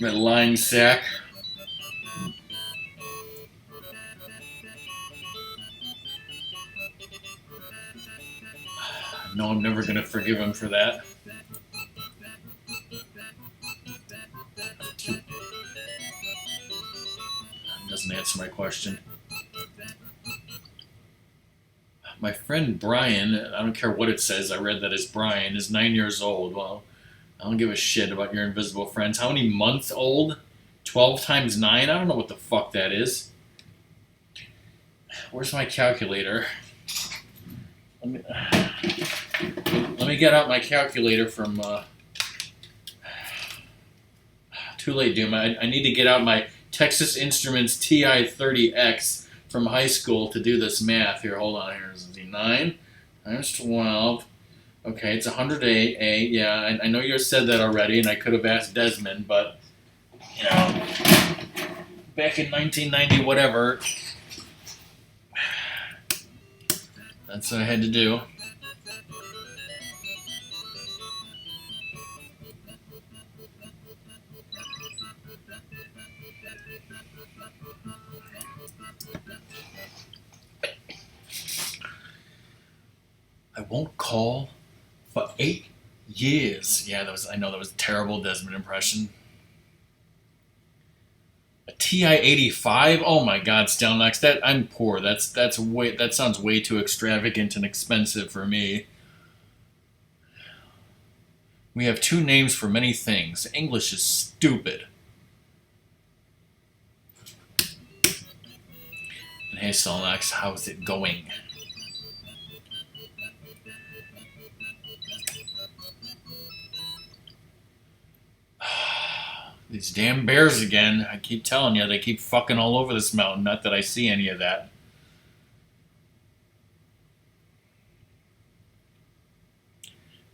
My lying sack. No, I'm never gonna forgive him for that. Doesn't answer my question. My friend Brian, I don't care what it says, I read that as Brian, is 9 years old. Well, I don't give a shit about your invisible friends. How many months old? 12 times 9? I don't know what the fuck that is. Where's my calculator? Let me get out my calculator from... Too late, Doom. I need to get out my Texas Instruments TI-30X from high school to do this math. Here, hold on. Here's 9 times 12. Okay, it's 108. Yeah, I know you said that already, and I could have asked Desmond, but, you know, back in 1990, whatever, that's what I had to do. I won't call for 8 years. Yeah, I know that was a terrible Desmond impression. A TI-85? Oh my God, Stelnax, I'm poor. That sounds way too extravagant and expensive for me. We have 2 names for many things. English is stupid. And hey, Stelnax, how's it going? These damn bears again. I keep telling you, they keep fucking all over this mountain. Not that I see any of that.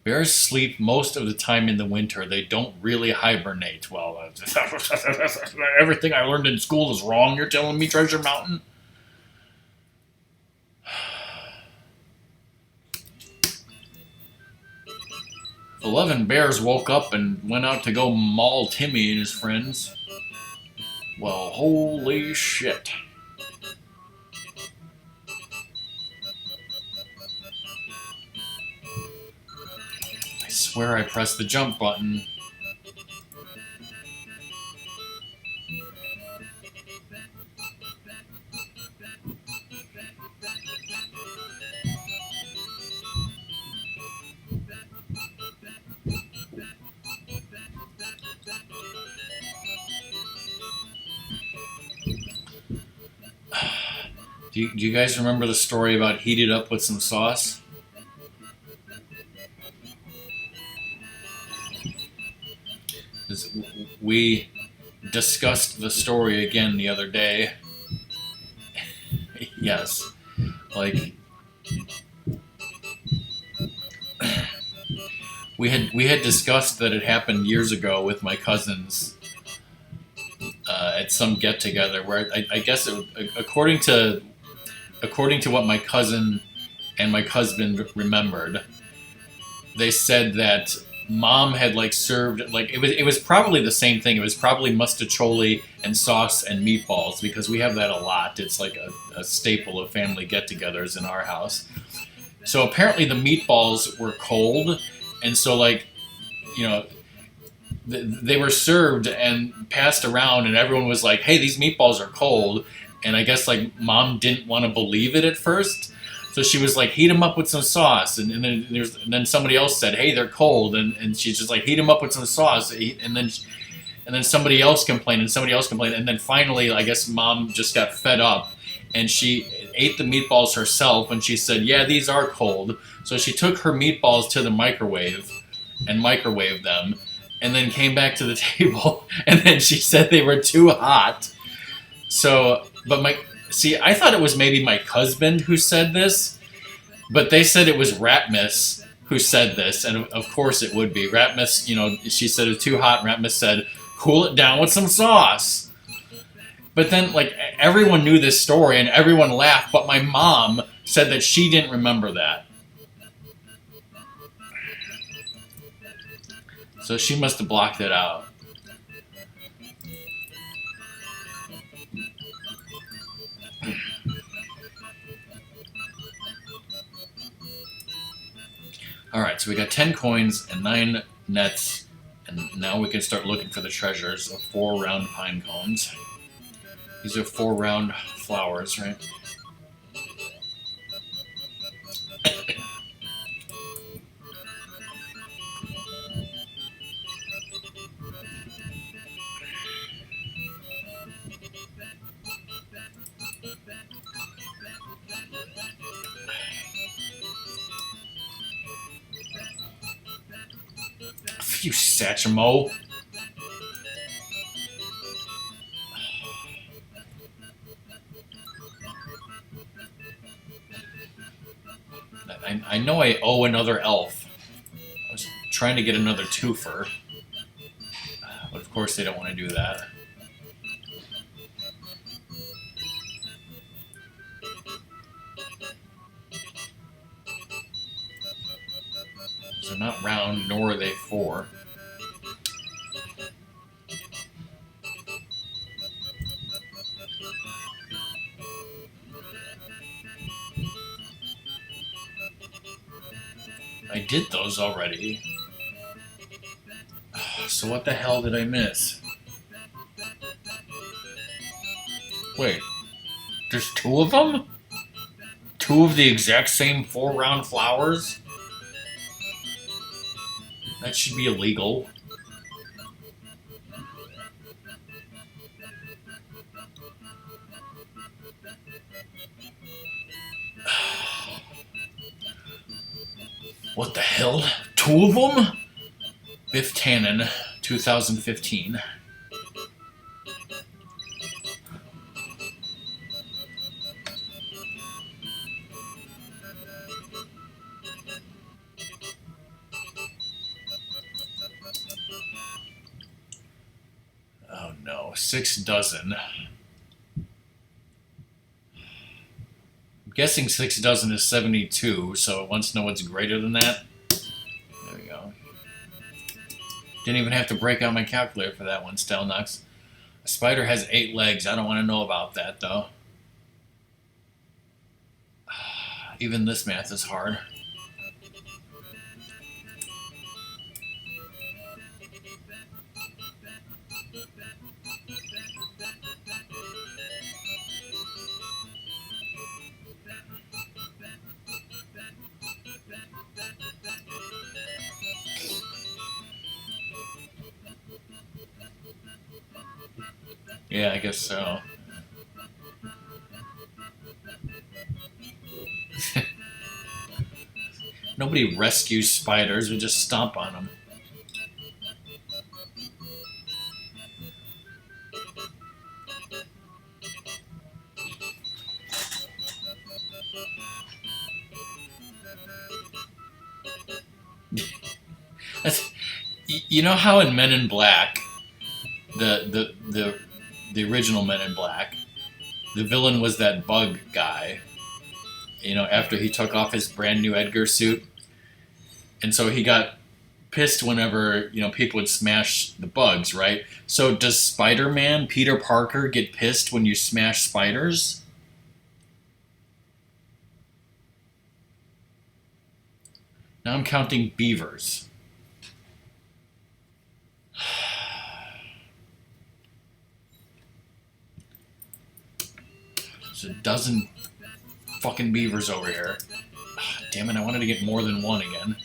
Bears sleep most of the time in the winter. They don't really hibernate. Well, everything I learned in school is wrong, you're telling me, Treasure Mountain? 11 bears woke up and went out to go maul Timmy and his friends. Well, holy shit. I swear I pressed the jump button. Do you guys remember the story about heated up with some sauce? We discussed the story again the other day. Yes. Like, we had discussed that it happened years ago with my cousins at some get together where I guess according to what my cousin and my husband remembered, they said that Mom had like served like it was probably the same thing. It was probably mustacholi and sauce and meatballs because we have that a lot. It's like a staple of family get-togethers in our house. So apparently the meatballs were cold, and so like, you know, they were served and passed around, and everyone was like, "Hey, these meatballs are cold." And I guess like Mom didn't want to believe it at first, so she was like, "Heat them up with some sauce." And then somebody else said, "Hey, they're cold," and she's just like, "Heat them up with some sauce." And then somebody else complained, and then finally, I guess Mom just got fed up, and she ate the meatballs herself, and she said, "Yeah, these are cold." So she took her meatballs to the microwave and microwaved them, and then came back to the table, and then she said they were too hot. So, but I thought it was maybe my husband who said this, but they said it was Ratmus who said this, and of course it would be. Ratmus, you know, she said it was too hot, and Ratmus said, "Cool it down with some sauce." But then, like, everyone knew this story, and everyone laughed, but my mom said that she didn't remember that. So she must have blocked it out. Alright, so we got 10 coins and 9 nets, and now we can start looking for the treasures of 4 round pine cones. These are 4 round flowers, right? You Satchmo. I know I owe another elf. I was trying to get another twofer. But of course they don't want to do that. They're not round, nor are they 4. I did those already. So what the hell did I miss? Wait, there's 2 of them? 2 of the exact same 4 round flowers? That should be illegal. What the hell? 2 of them? Biff Tannen, 2015. Oh no, 6 dozen. I'm guessing 6 dozen is 72, so it wants to know what's greater than that. There we go. Didn't even have to break out my calculator for that one, Stelnux. A spider has 8 legs. I don't want to know about that, though. Even this math is hard. Yeah, I guess so. Nobody rescues spiders, we just stomp on them. You know how in Men in Black, the original Men in Black, the villain was that bug guy, you know, after he took off his brand new Edgar suit. And so he got pissed whenever, you know, people would smash the bugs, right? So does Spider-Man, Peter Parker, get pissed when you smash spiders? Now I'm counting beavers. There's a dozen fucking beavers over here. Damn it, I wanted to get more than 1 again.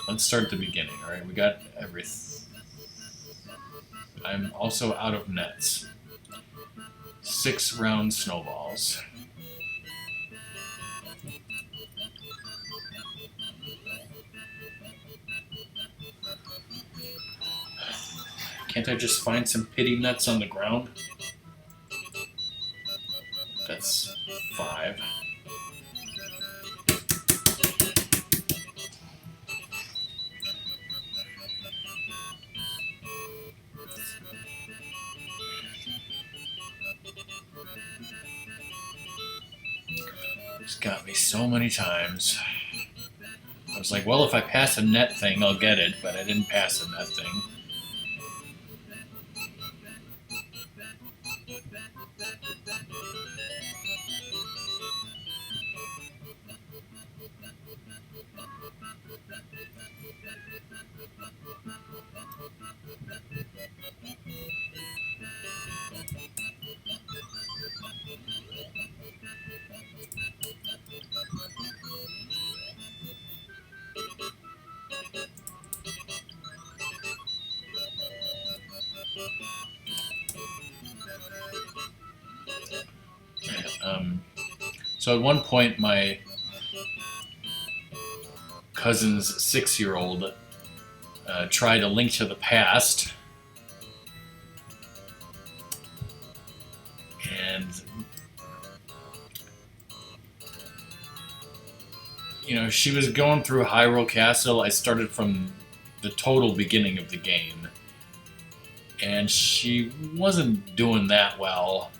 Let's start at the beginning, alright? We got everything. I'm also out of nets. 6 round snowballs. Can't I just find some pity nuts on the ground? That's 5. It's got me so many times. I was like, well, if I pass a net thing, I'll get it, but I didn't pass a net thing. So at one point, my cousin's 6-year-old tried A Link to the Past, and she was going through Hyrule Castle. I started from the total beginning of the game, and she wasn't doing that well.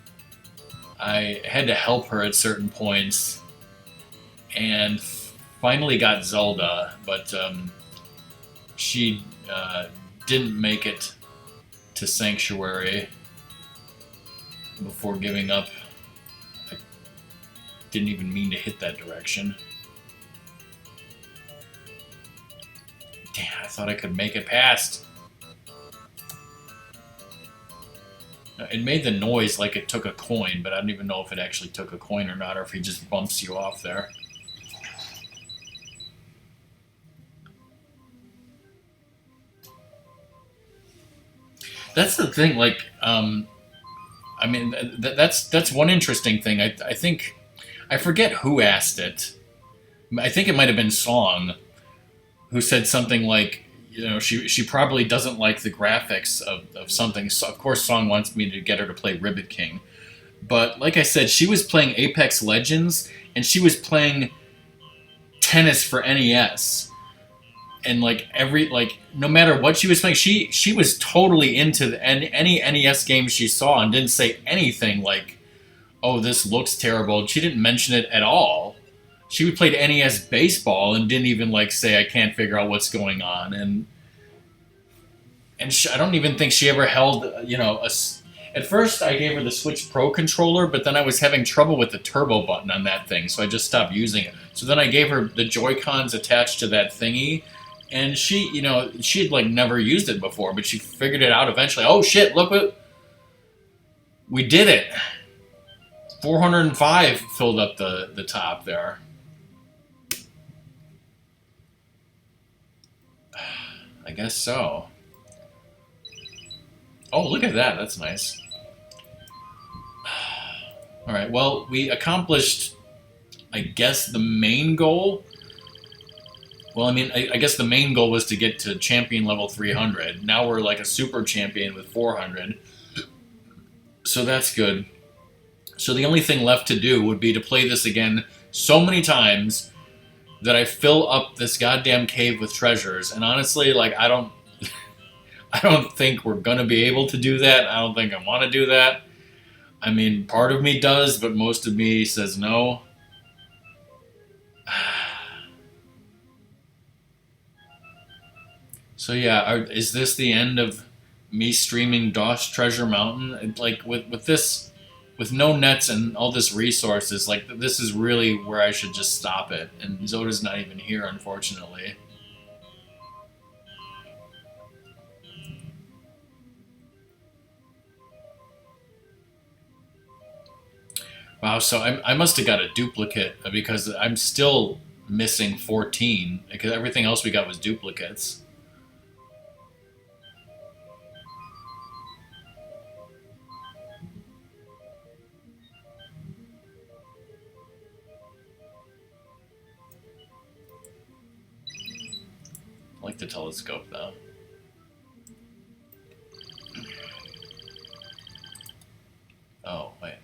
I had to help her at certain points, and finally got Zelda, but she didn't make it to Sanctuary before giving up. I didn't even mean to hit that direction. Damn, I thought I could make it past. It made the noise like it took a coin, but I don't even know if it actually took a coin or not, or if he just bumps you off there. That's the thing, like, I mean, that's one interesting thing. I think, I forget who asked it. I think it might have been Song, who said something like, she probably doesn't like the graphics of something. So of course, Song wants me to get her to play Ribbit King. But like I said, she was playing Apex Legends, and she was playing tennis for NES. And no matter what she was playing, she was totally into any NES game she saw, and didn't say anything like, "Oh, this looks terrible." She didn't mention it at all. She played NES baseball and didn't even say, "I can't figure out what's going on." And I don't even think she ever held At first, I gave her the Switch Pro controller, but then I was having trouble with the turbo button on that thing, so I just stopped using it. So then I gave her the Joy-Cons attached to that thingy. And she had never used it before, but she figured it out eventually. Oh shit, look what... We did it! 405 filled up the top there. I guess so. Oh, look at that, that's nice. Alright, well, we accomplished, I guess, the main goal. Well, I mean, I guess the main goal was to get to champion level 300. Now we're like a super champion with 400. So that's good. So the only thing left to do would be to play this again so many times that I fill up this goddamn cave with treasures. And honestly, I don't think we're gonna be able to do that. I don't think I want to do that. I mean, part of me does, but most of me says no. So yeah, is this the end of me streaming DOS Treasure Mountain? With this, with no nets and all this resources, this is really where I should just stop it. And Zoda's not even here, unfortunately. Wow, so I must have got a duplicate, because I'm still missing 14, because everything else we got was duplicates. I like the telescope, though. Oh, wait.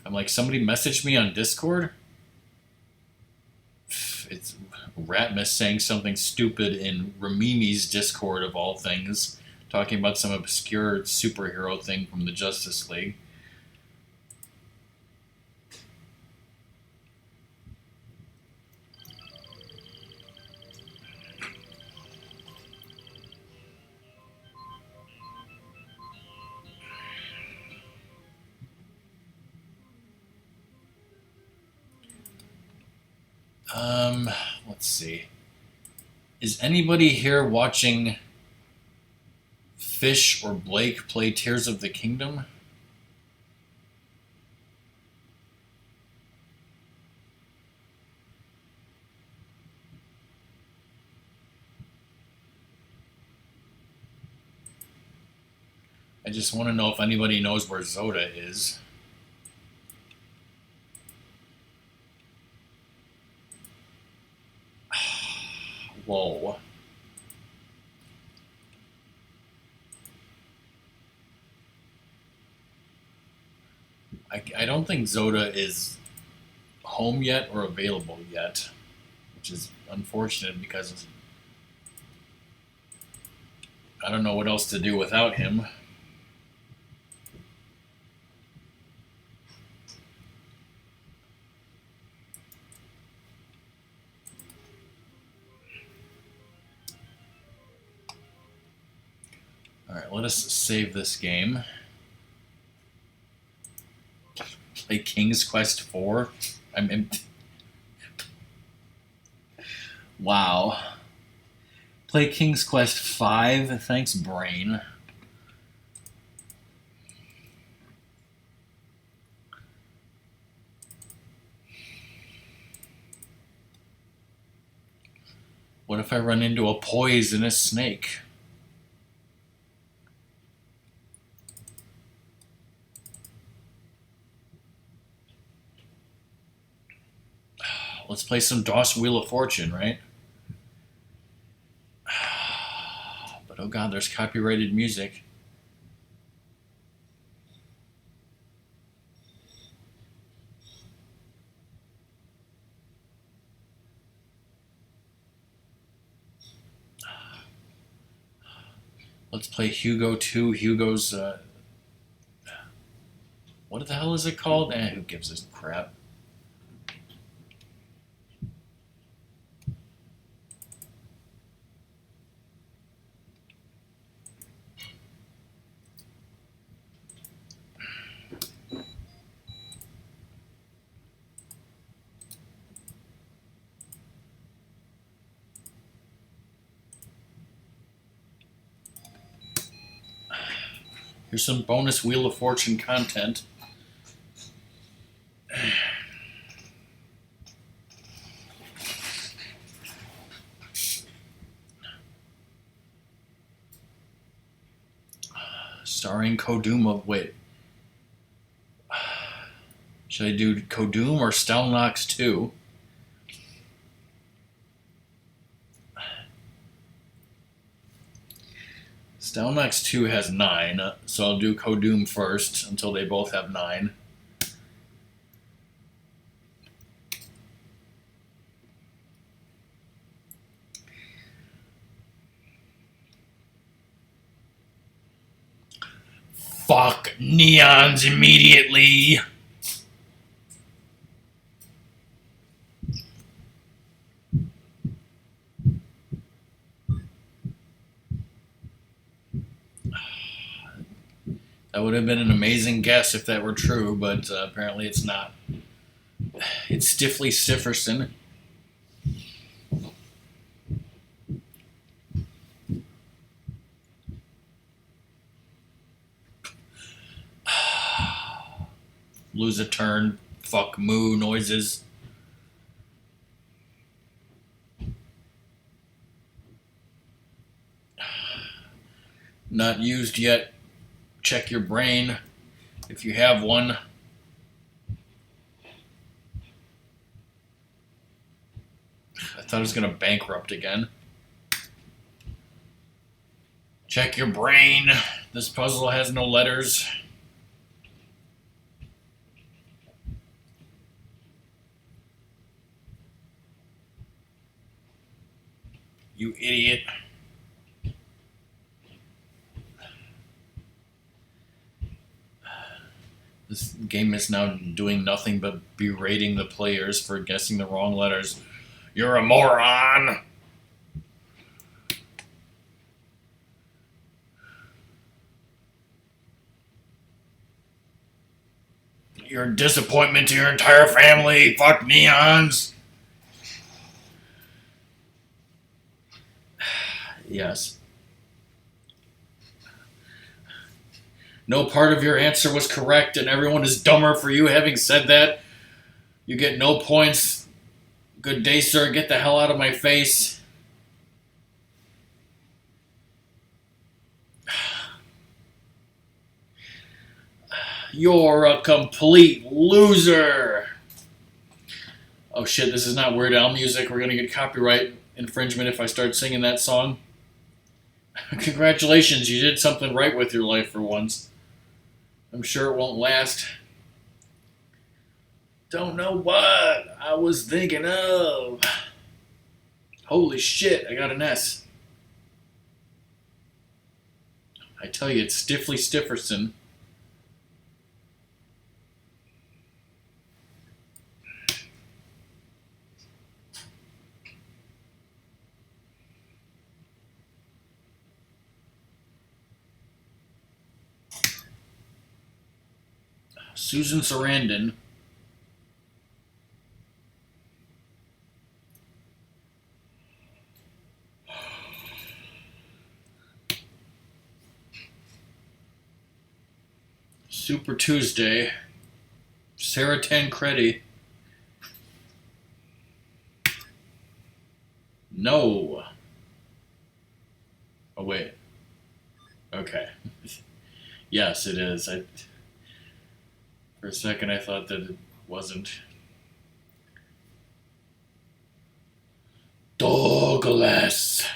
I'm like, somebody messaged me on Discord? It's Ratmus saying something stupid in Ramimi's Discord, of all things, talking about some obscure superhero thing from the Justice League. Let's see. Is anybody here watching Fish or Blake play Tears of the Kingdom? I just want to know if anybody knows where Zoda is. Whoa. I don't think Zoda is home yet or available yet, which is unfortunate because I don't know what else to do without him. Alright, let us save this game. Play King's Quest 4. Wow. Play King's Quest 5. Thanks, brain. What if I run into a poisonous snake? Let's play some DOS Wheel of Fortune, right? But oh god, there's copyrighted music. Let's play Hugo 2. Hugo's, what the hell is it called? Who gives a crap? Here's some bonus Wheel of Fortune content. Starring Koduma. Wait. Should I do Kodum or Stelnox 2? Stelnox 2 has 9, so I'll do Kodum first until they both have 9. Fuck neons immediately! That would have been an amazing guess if that were true, but apparently it's not. It's Stiffly Stifferson. Lose a turn. Fuck moo noises. Not used yet. Check your brain if you have one. I thought I was going to bankrupt again. Check your brain. This puzzle has no letters. You idiot. This game is now doing nothing but berating the players for guessing the wrong letters. You're a moron! You're a disappointment to your entire family. Fuck neons! Yes. No part of your answer was correct, and everyone is dumber for you having said that. You get no points. Good day, sir. Get the hell out of my face. You're a complete loser. Oh shit, this is not Weird Al music. We're gonna get copyright infringement if I start singing that song. Congratulations, you did something right with your life for once. I'm sure it won't last. Don't know what I was thinking of. Holy shit, I got an S. I tell you, it's Stiffly Stifferson. Susan Sarandon. Super Tuesday. Sarah Tancredi. No. Oh, wait. Okay. Yes, it is. For a second, I thought that it wasn't. Douglas.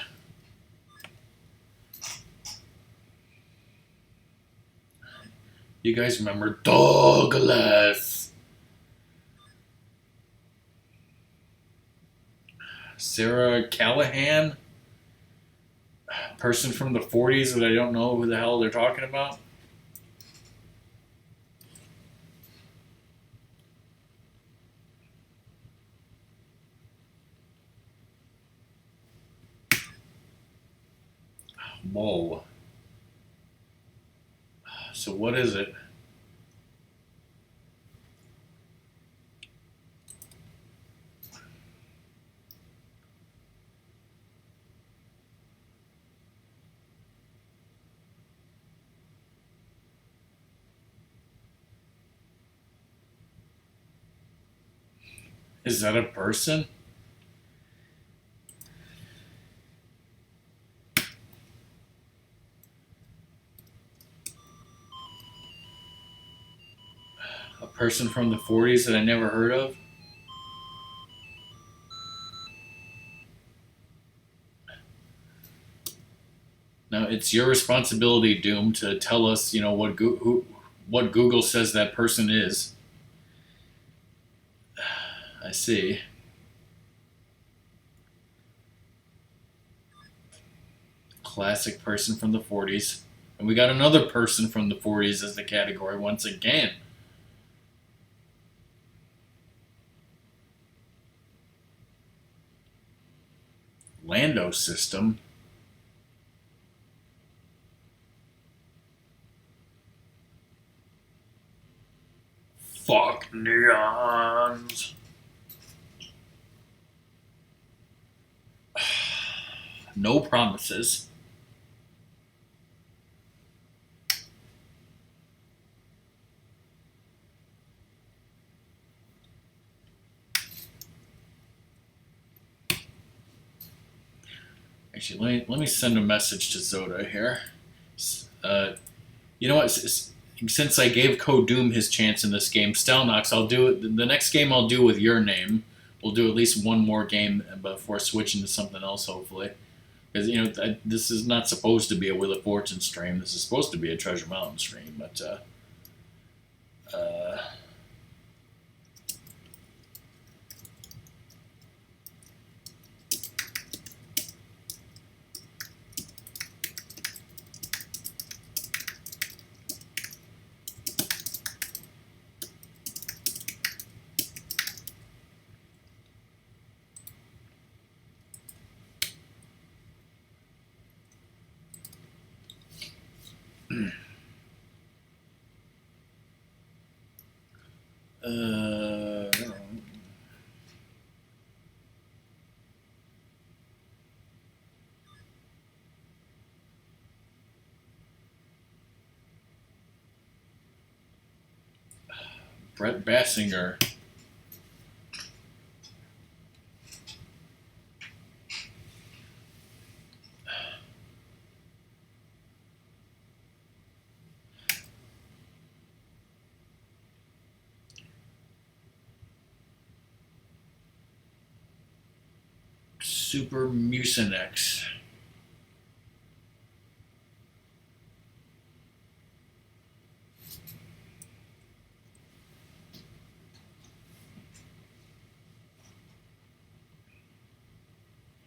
You guys remember Douglas? Sarah Callahan? Person from the 40s that I don't know who the hell they're talking about? Whoa. So what is it? Is that a person? A person from the 40s that I never heard of? Now, it's your responsibility, Doom, to tell us, what Google says that person is. I see. Classic person from the 40s. And we got another person from the 40s as the category once again. Lando system. Fuck neons. No promises. Actually, let me send a message to Zoda here. You know what? Since I gave Code Doom his chance in this game, Stelnox, I'll do it. The next game I'll do with your name. We'll do at least one more game before switching to something else, hopefully. Because this is not supposed to be a Wheel of Fortune stream. This is supposed to be a Treasure Mountain stream, but Brett Bassinger. Super Mucinex.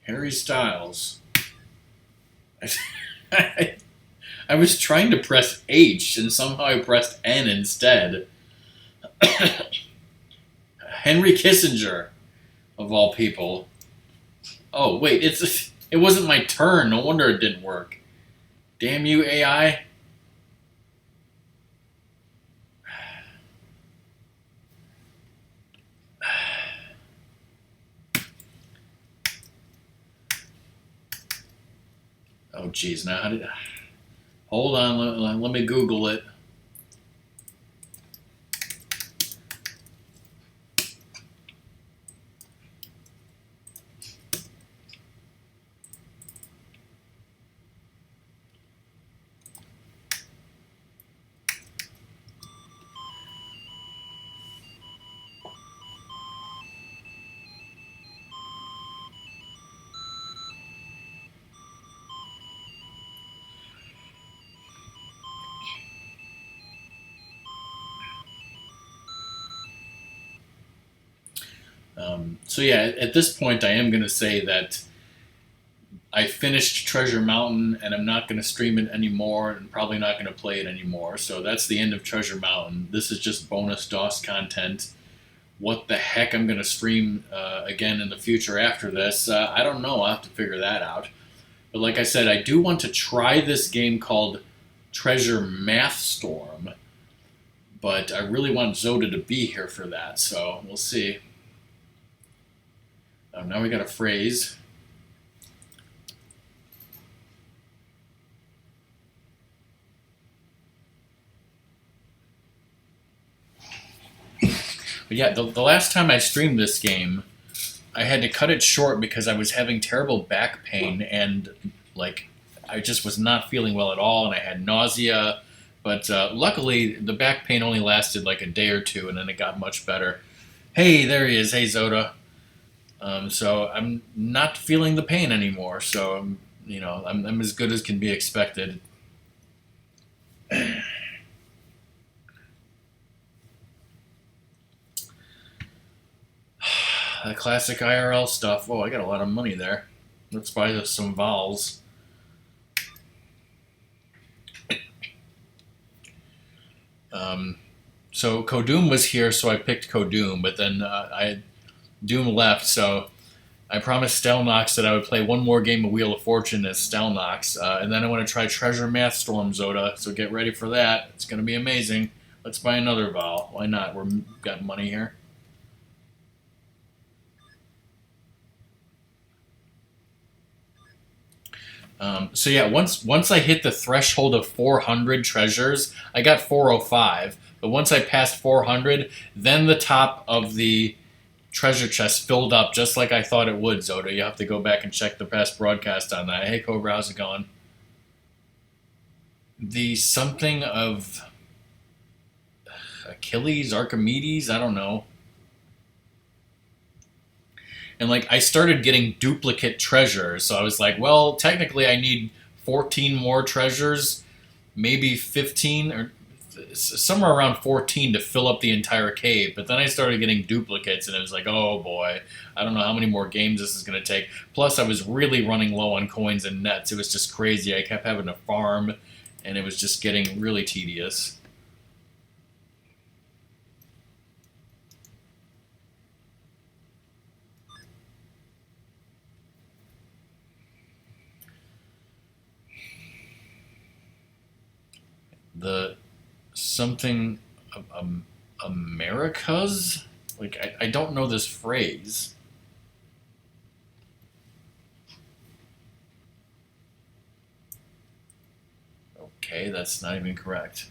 Harry Styles. I was trying to press H and somehow I pressed N instead. Henry Kissinger, of all people. Oh wait, it wasn't my turn. No wonder it didn't work. Damn you, AI. Oh geez, now how did? Hold on, let me Google it. So yeah, at this point, I am going to say that I finished Treasure Mountain, and I'm not going to stream it anymore, and probably not going to play it anymore. So that's the end of Treasure Mountain. This is just bonus DOS content. What the heck I'm going to stream again in the future after this, I don't know. I'll have to figure that out. But like I said, I do want to try this game called Treasure Mathstorm. But I really want Zoda to be here for that, so we'll see. Now we got a phrase. But yeah, the last time I streamed this game, I had to cut it short because I was having terrible back pain and like I just was not feeling well at all, and I had nausea. But luckily, the back pain only lasted like a day or two, and then it got much better. Hey, there he is. Hey, Zoda. So I'm not feeling the pain anymore. So I'm as good as can be expected. The classic IRL stuff. Oh, I got a lot of money there. Let's buy some vowels. So Kodoom was here, so I picked Kodoom, but then Doom left, so I promised Stelnox that I would play one more game of Wheel of Fortune as Stelnox, and then I want to try Treasure Mathstorm, Zoda, so get ready for that. It's going to be amazing. Let's buy another vowel. Why not? We've got money here. So yeah, once I hit the threshold of 400 treasures, I got 405. But once I passed 400, then the top of the treasure chest filled up just like I thought it would. Zoda, you have to go back and check the past broadcast on that. Hey Cobra, how's it going? The something of Achilles, Archimedes, I don't know. And like I started getting duplicate treasures, so I was like, well, technically I need 14 more treasures, maybe 15 or somewhere around 14 to fill up the entire cave. But then I started getting duplicates, and it was like, oh boy, I don't know how many more games this is going to take. Plus, I was really running low on coins and nets. It was just crazy. I kept having to farm, and it was just getting really tedious. The something Americas? Like, I don't know this phrase. Okay, that's not even correct.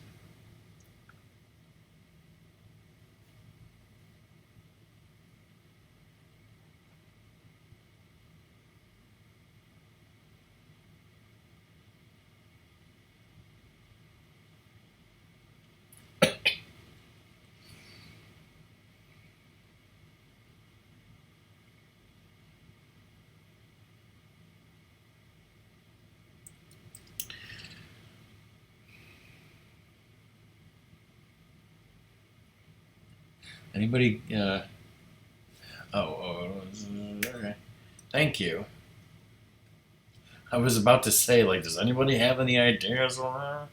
Anybody? Okay. Thank you. I was about to say, like, does anybody have any ideas on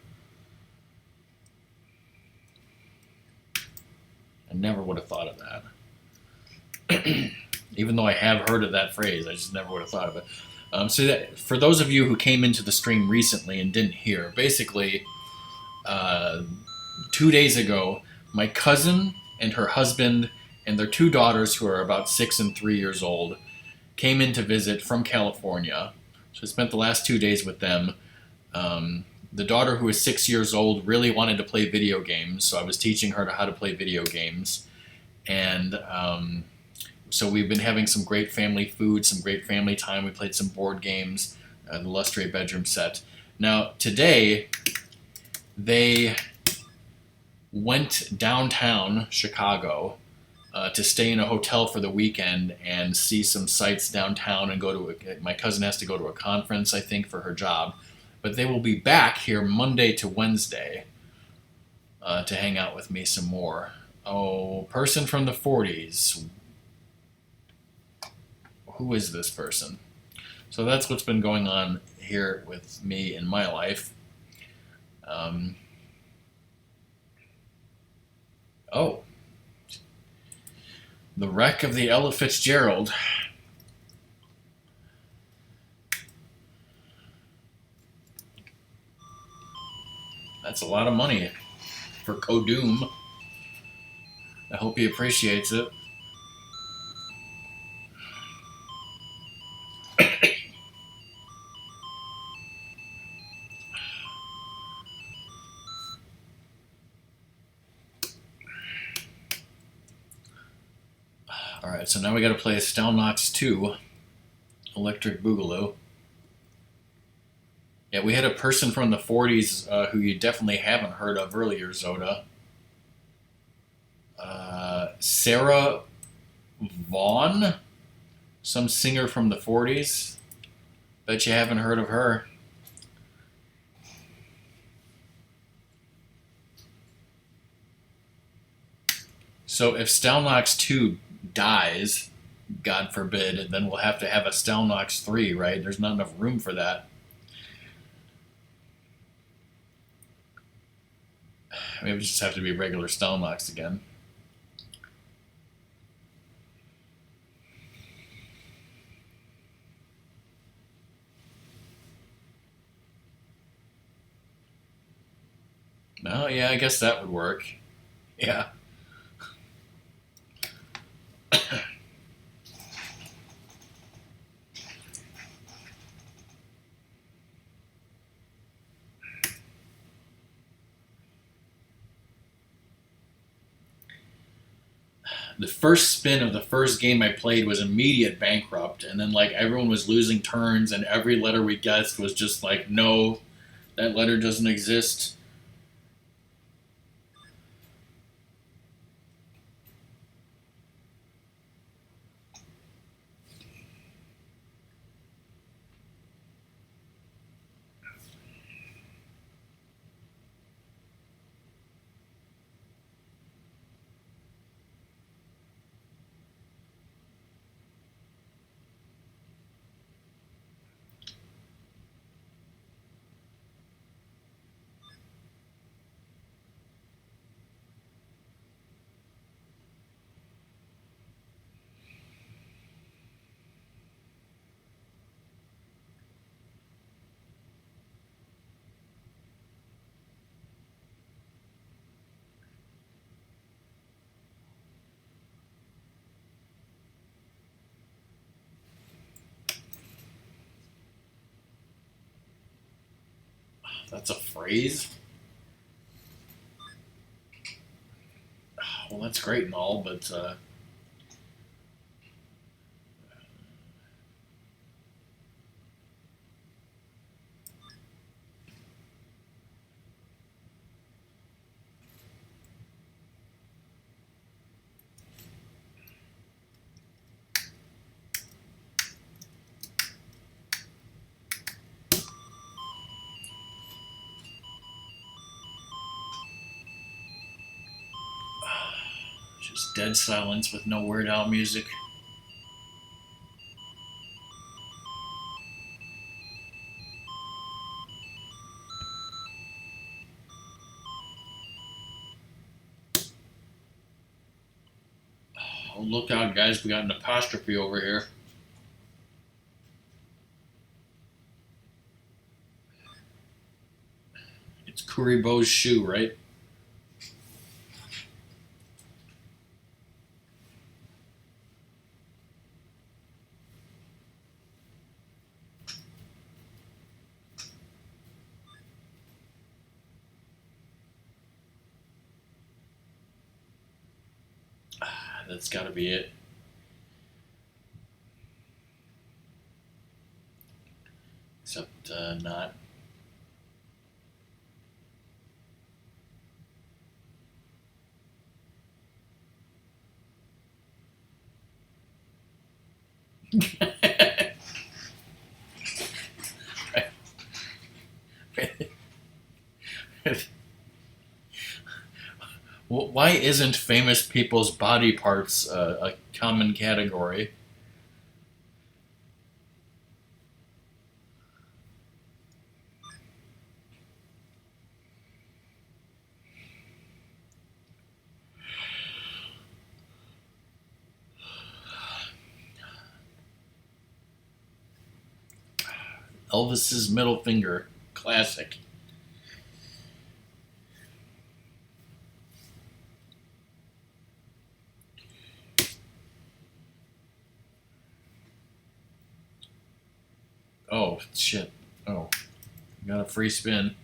that? I never would have thought of that. Even though I have heard of that phrase, I just never would have thought of it. So that, for those of you who came into the stream recently and didn't hear, basically, uh, 2 days ago, my cousin and her husband and their two daughters, who are about 6 and 3 years old, came in to visit from California. So I spent the last 2 days with them. The daughter, who is 6 years old, really wanted to play video games, so I was teaching her how to play video games. And so we've been having some great family food, some great family time. We played some board games, the Lustre bedroom set. Now, today, they went downtown Chicago to stay in a hotel for the weekend and see some sights downtown and my cousin has to go to a conference, I think, for her job. But they will be back here Monday to Wednesday to hang out with me some more. Oh, person from the 40s. Who is this person? So that's what's been going on here with me in my life. Oh, the wreck of the Ella Fitzgerald. That's a lot of money for Kodoom. I hope he appreciates it. Alright, so now we gotta play Stelnox 2, Electric Boogaloo. Yeah, we had a person from the 40s who you definitely haven't heard of earlier, Zoda. Sarah Vaughan? Some singer from the 40s. Bet you haven't heard of her. So if Stelnox 2 dies, God forbid, then we'll have to have a Stelnox 3, right? There's not enough room for that. Maybe we just have to be regular Stelnox again. Oh, yeah, I guess that would work. Yeah. The first spin of the first game I played was immediate bankrupt, and then like everyone was losing turns, and every letter we guessed was just like, no, that letter doesn't exist. That's a phrase? Well, that's great and all, but Just dead silence with no Weird Al music. Oh, look out, guys. We got an apostrophe over here. It's Kuribo's shoe, right? That's got to be it. Except not. Why isn't famous people's body parts a common category? Elvis's middle finger, classic. Oh shit! Oh, got a free spin.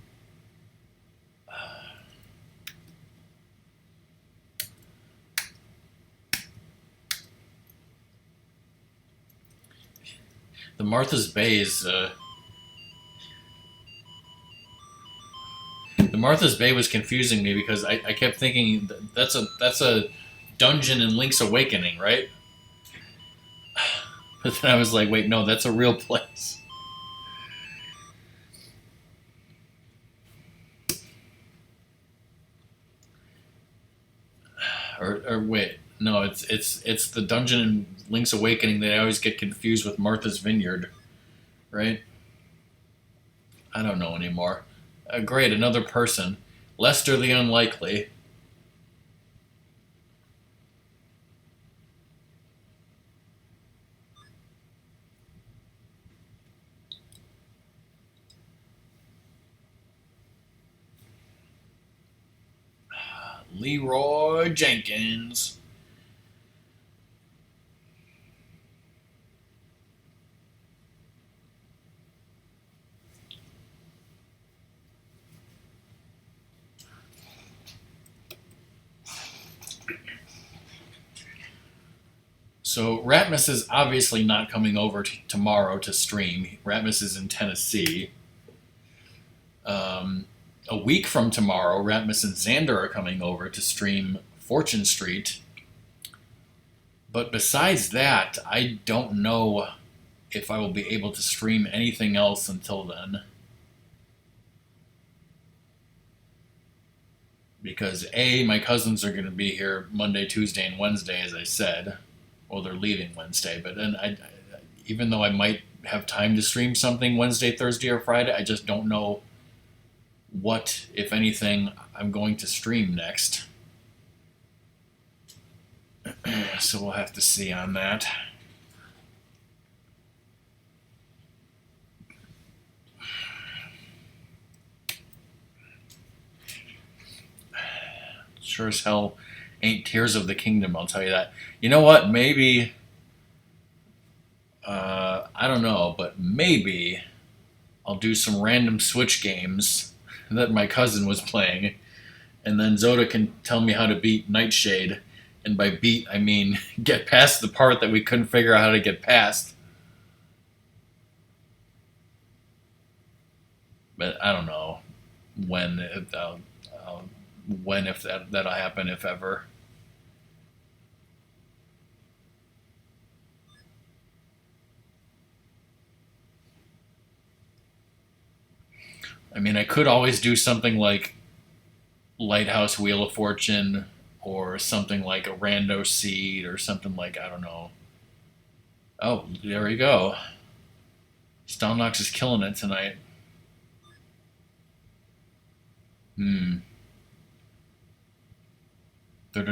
The Martha's Bay is. The Martha's Bay was confusing me because I kept thinking that's a dungeon in Link's Awakening, right? But then I was like, wait, no, that's a real place. Or wait, no, it's the dungeon in Link's Awakening that I always get confused with Martha's Vineyard, right? I don't know anymore. Great, another person. Lester the Unlikely. Leroy Jenkins. So Ratmus is obviously not coming over tomorrow to stream. Ratmus is in Tennessee. A week from tomorrow, Ratmus and Xander are coming over to stream Fortune Street. But besides that, I don't know if I will be able to stream anything else until then. Because A, my cousins are going to be here Monday, Tuesday, and Wednesday, as I said. Well, they're leaving Wednesday, but then even though I might have time to stream something Wednesday, Thursday, or Friday, I just don't know what, if anything, I'm going to stream next. So we'll have to see on that. Sure as hell ain't Tears of the Kingdom, I'll tell you that. You know what? Maybe, I don't know, but maybe I'll do some random Switch games that my cousin was playing, and then Zoda can tell me how to beat Nightshade. And by beat, I mean get past the part that we couldn't figure out how to get past. But I don't know when if that'll happen, if ever. I mean, I could always do something like Lighthouse Wheel of Fortune or something like a rando seed or something like, I don't know. Oh, there we go. Stalnox is killing it tonight. Hmm. That's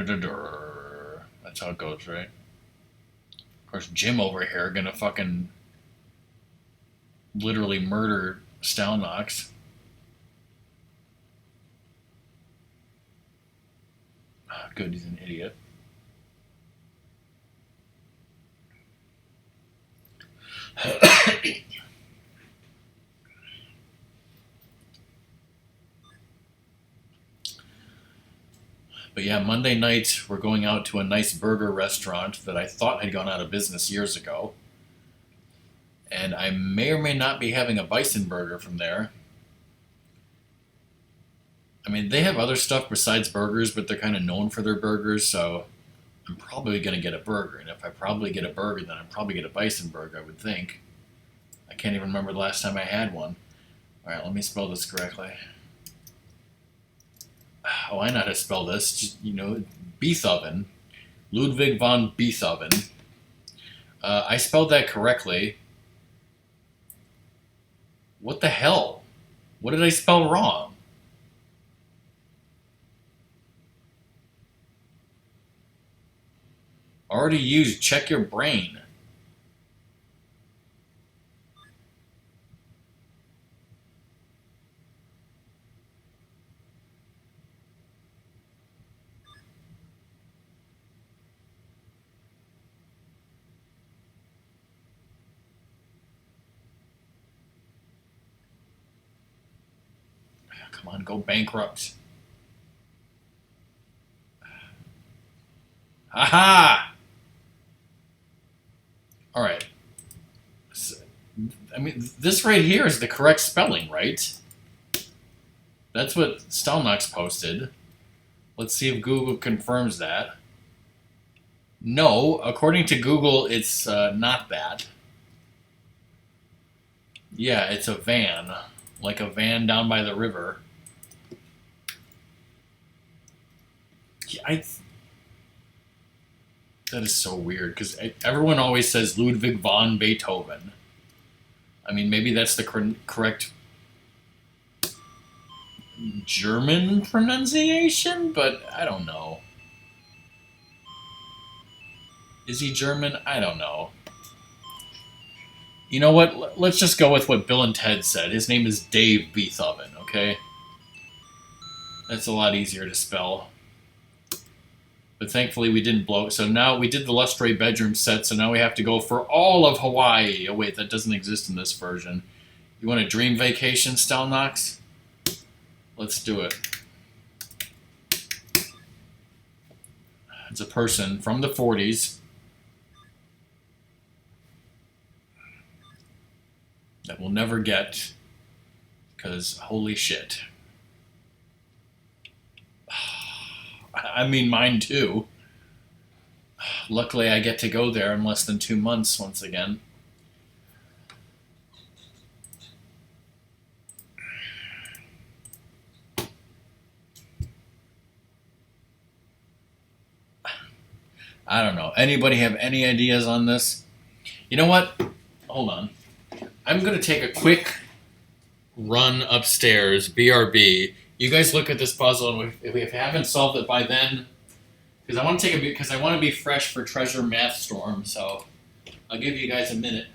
how it goes, right? Of course, Jim over here gonna fucking literally murder Stalnox. Good, he's an idiot. But yeah, Monday night we're going out to a nice burger restaurant that I thought had gone out of business years ago. And I may or may not be having a bison burger from there. I mean, they have other stuff besides burgers, but they're kind of known for their burgers, so I'm probably going to get a burger. And if I probably get a burger, then I'll probably get a bison burger, I would think. I can't even remember the last time I had one. Alright, let me spell this correctly. Oh, I know how to spell this. Just, Beethoven. Ludwig von Beethoven. I spelled that correctly. What the hell? What did I spell wrong? Already used. Check your brain. Come on, go bankrupt. Aha! Alright. I mean, this right here is the correct spelling, right? That's what Stelnox posted. Let's see if Google confirms that. No, according to Google, it's not that. Yeah, it's a van. Like a van down by the river. Yeah, that is so weird, because everyone always says Ludwig von Beethoven. I mean, maybe that's the correct German pronunciation, but I don't know. Is he German? I don't know. You know what? Let's just go with what Bill and Ted said. His name is Dave Beethoven, okay? That's a lot easier to spell. But thankfully we didn't blow it. So now we did the Lustre bedroom set, so now we have to go for all of Hawaii. Oh wait, that doesn't exist in this version. You want a dream vacation, Stelnox? Let's do it. It's a person from the 40s that we'll never get, because holy shit. I mean, mine too. Luckily, I get to go there in less than 2 months once again. I don't know. Anybody have any ideas on this? You know what? Hold on. I'm going to take a quick run upstairs, BRB. You guys look at this puzzle, and if we haven't solved it by then, because I want to be fresh for Treasure Mathstorm, so I'll give you guys a minute.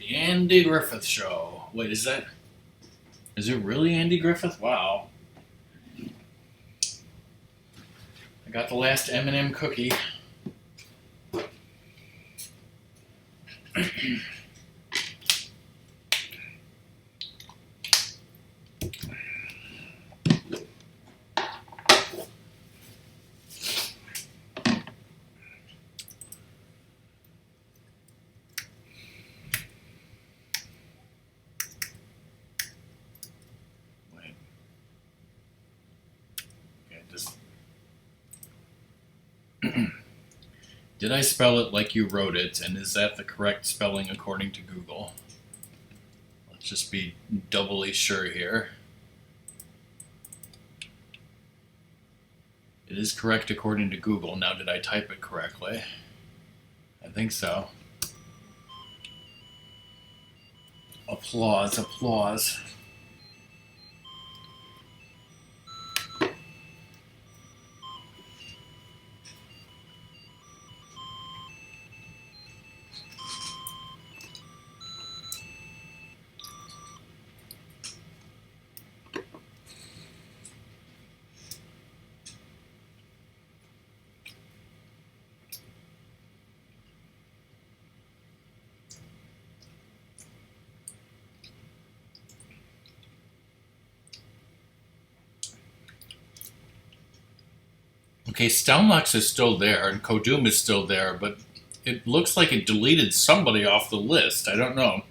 The Andy Griffith Show. Wait, is it really Andy Griffith? Wow. I got the last M&M cookie. Did I spell it like you wrote it, and is that the correct spelling according to Google? Let's just be doubly sure here. It is correct according to Google. Now, did I type it correctly? I think so. Applause, applause. Okay, Stalnox is still there, and Kodum is still there, but it looks like it deleted somebody off the list. I don't know.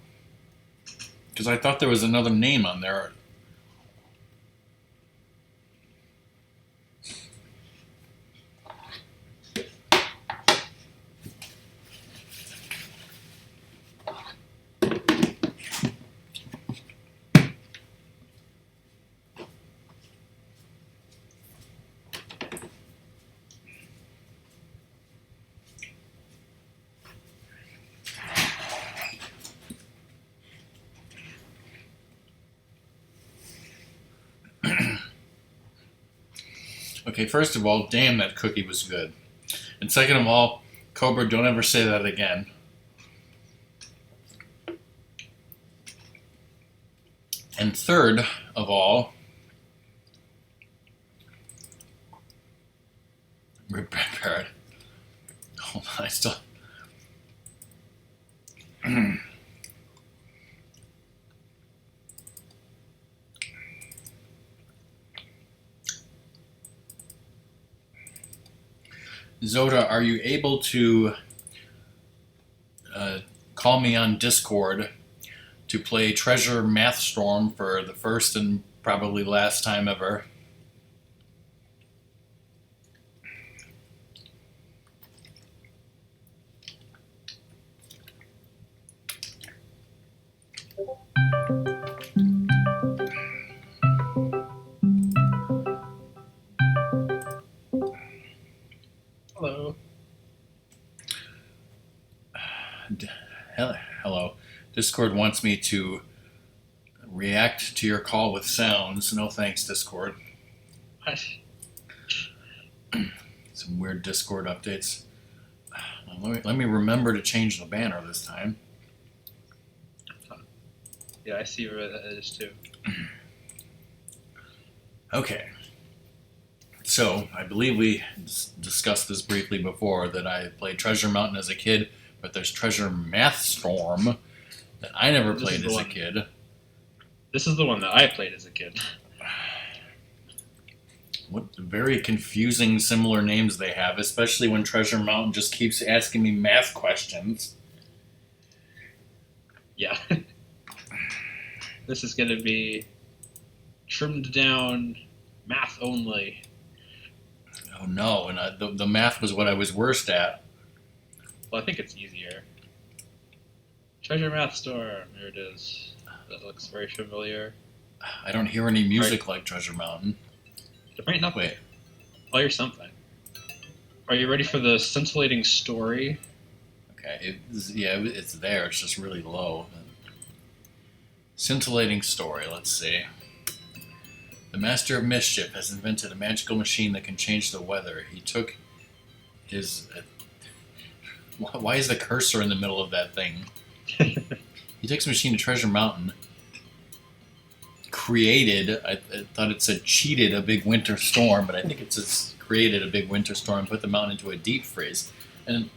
Because I thought there was another name on there. Okay, first of all, damn, that cookie was good. And second of all, Cobra, don't ever say that again. And third of all, Parrot. Hold on, I still... Zoda, are you able to call me on Discord to play Treasure Mathstorm for the first and probably last time ever? Hello. Hello. Discord wants me to react to your call with sounds. No thanks, Discord. What? Some weird Discord updates. Let me remember to change the banner this time. Yeah, I see where that is too. Okay. So, I believe we discussed this briefly before, that I played Treasure Mountain as a kid, but there's Treasure Mathstorm that I never played as a kid. This is the one that I played as a kid. What very confusing similar names they have, especially when Treasure Mountain just keeps asking me math questions. Yeah. This is going to be trimmed down math only. Oh no, and the math was what I was worst at. Well, I think it's easier. Treasure Mathstorm. There it is. That looks very familiar. I don't hear any music like Treasure Mountain. It might not. Wait. Oh, you're something. Are you ready for the scintillating story? Okay, it's there. It's just really low. Scintillating story. Let's see. The Master of Mischief has invented a magical machine that can change the weather. He took his... why is the cursor in the middle of that thing? He takes a machine to Treasure Mountain. Created, I thought it said cheated a big winter storm, but I think it says created a big winter storm, put the mountain into a deep freeze. And,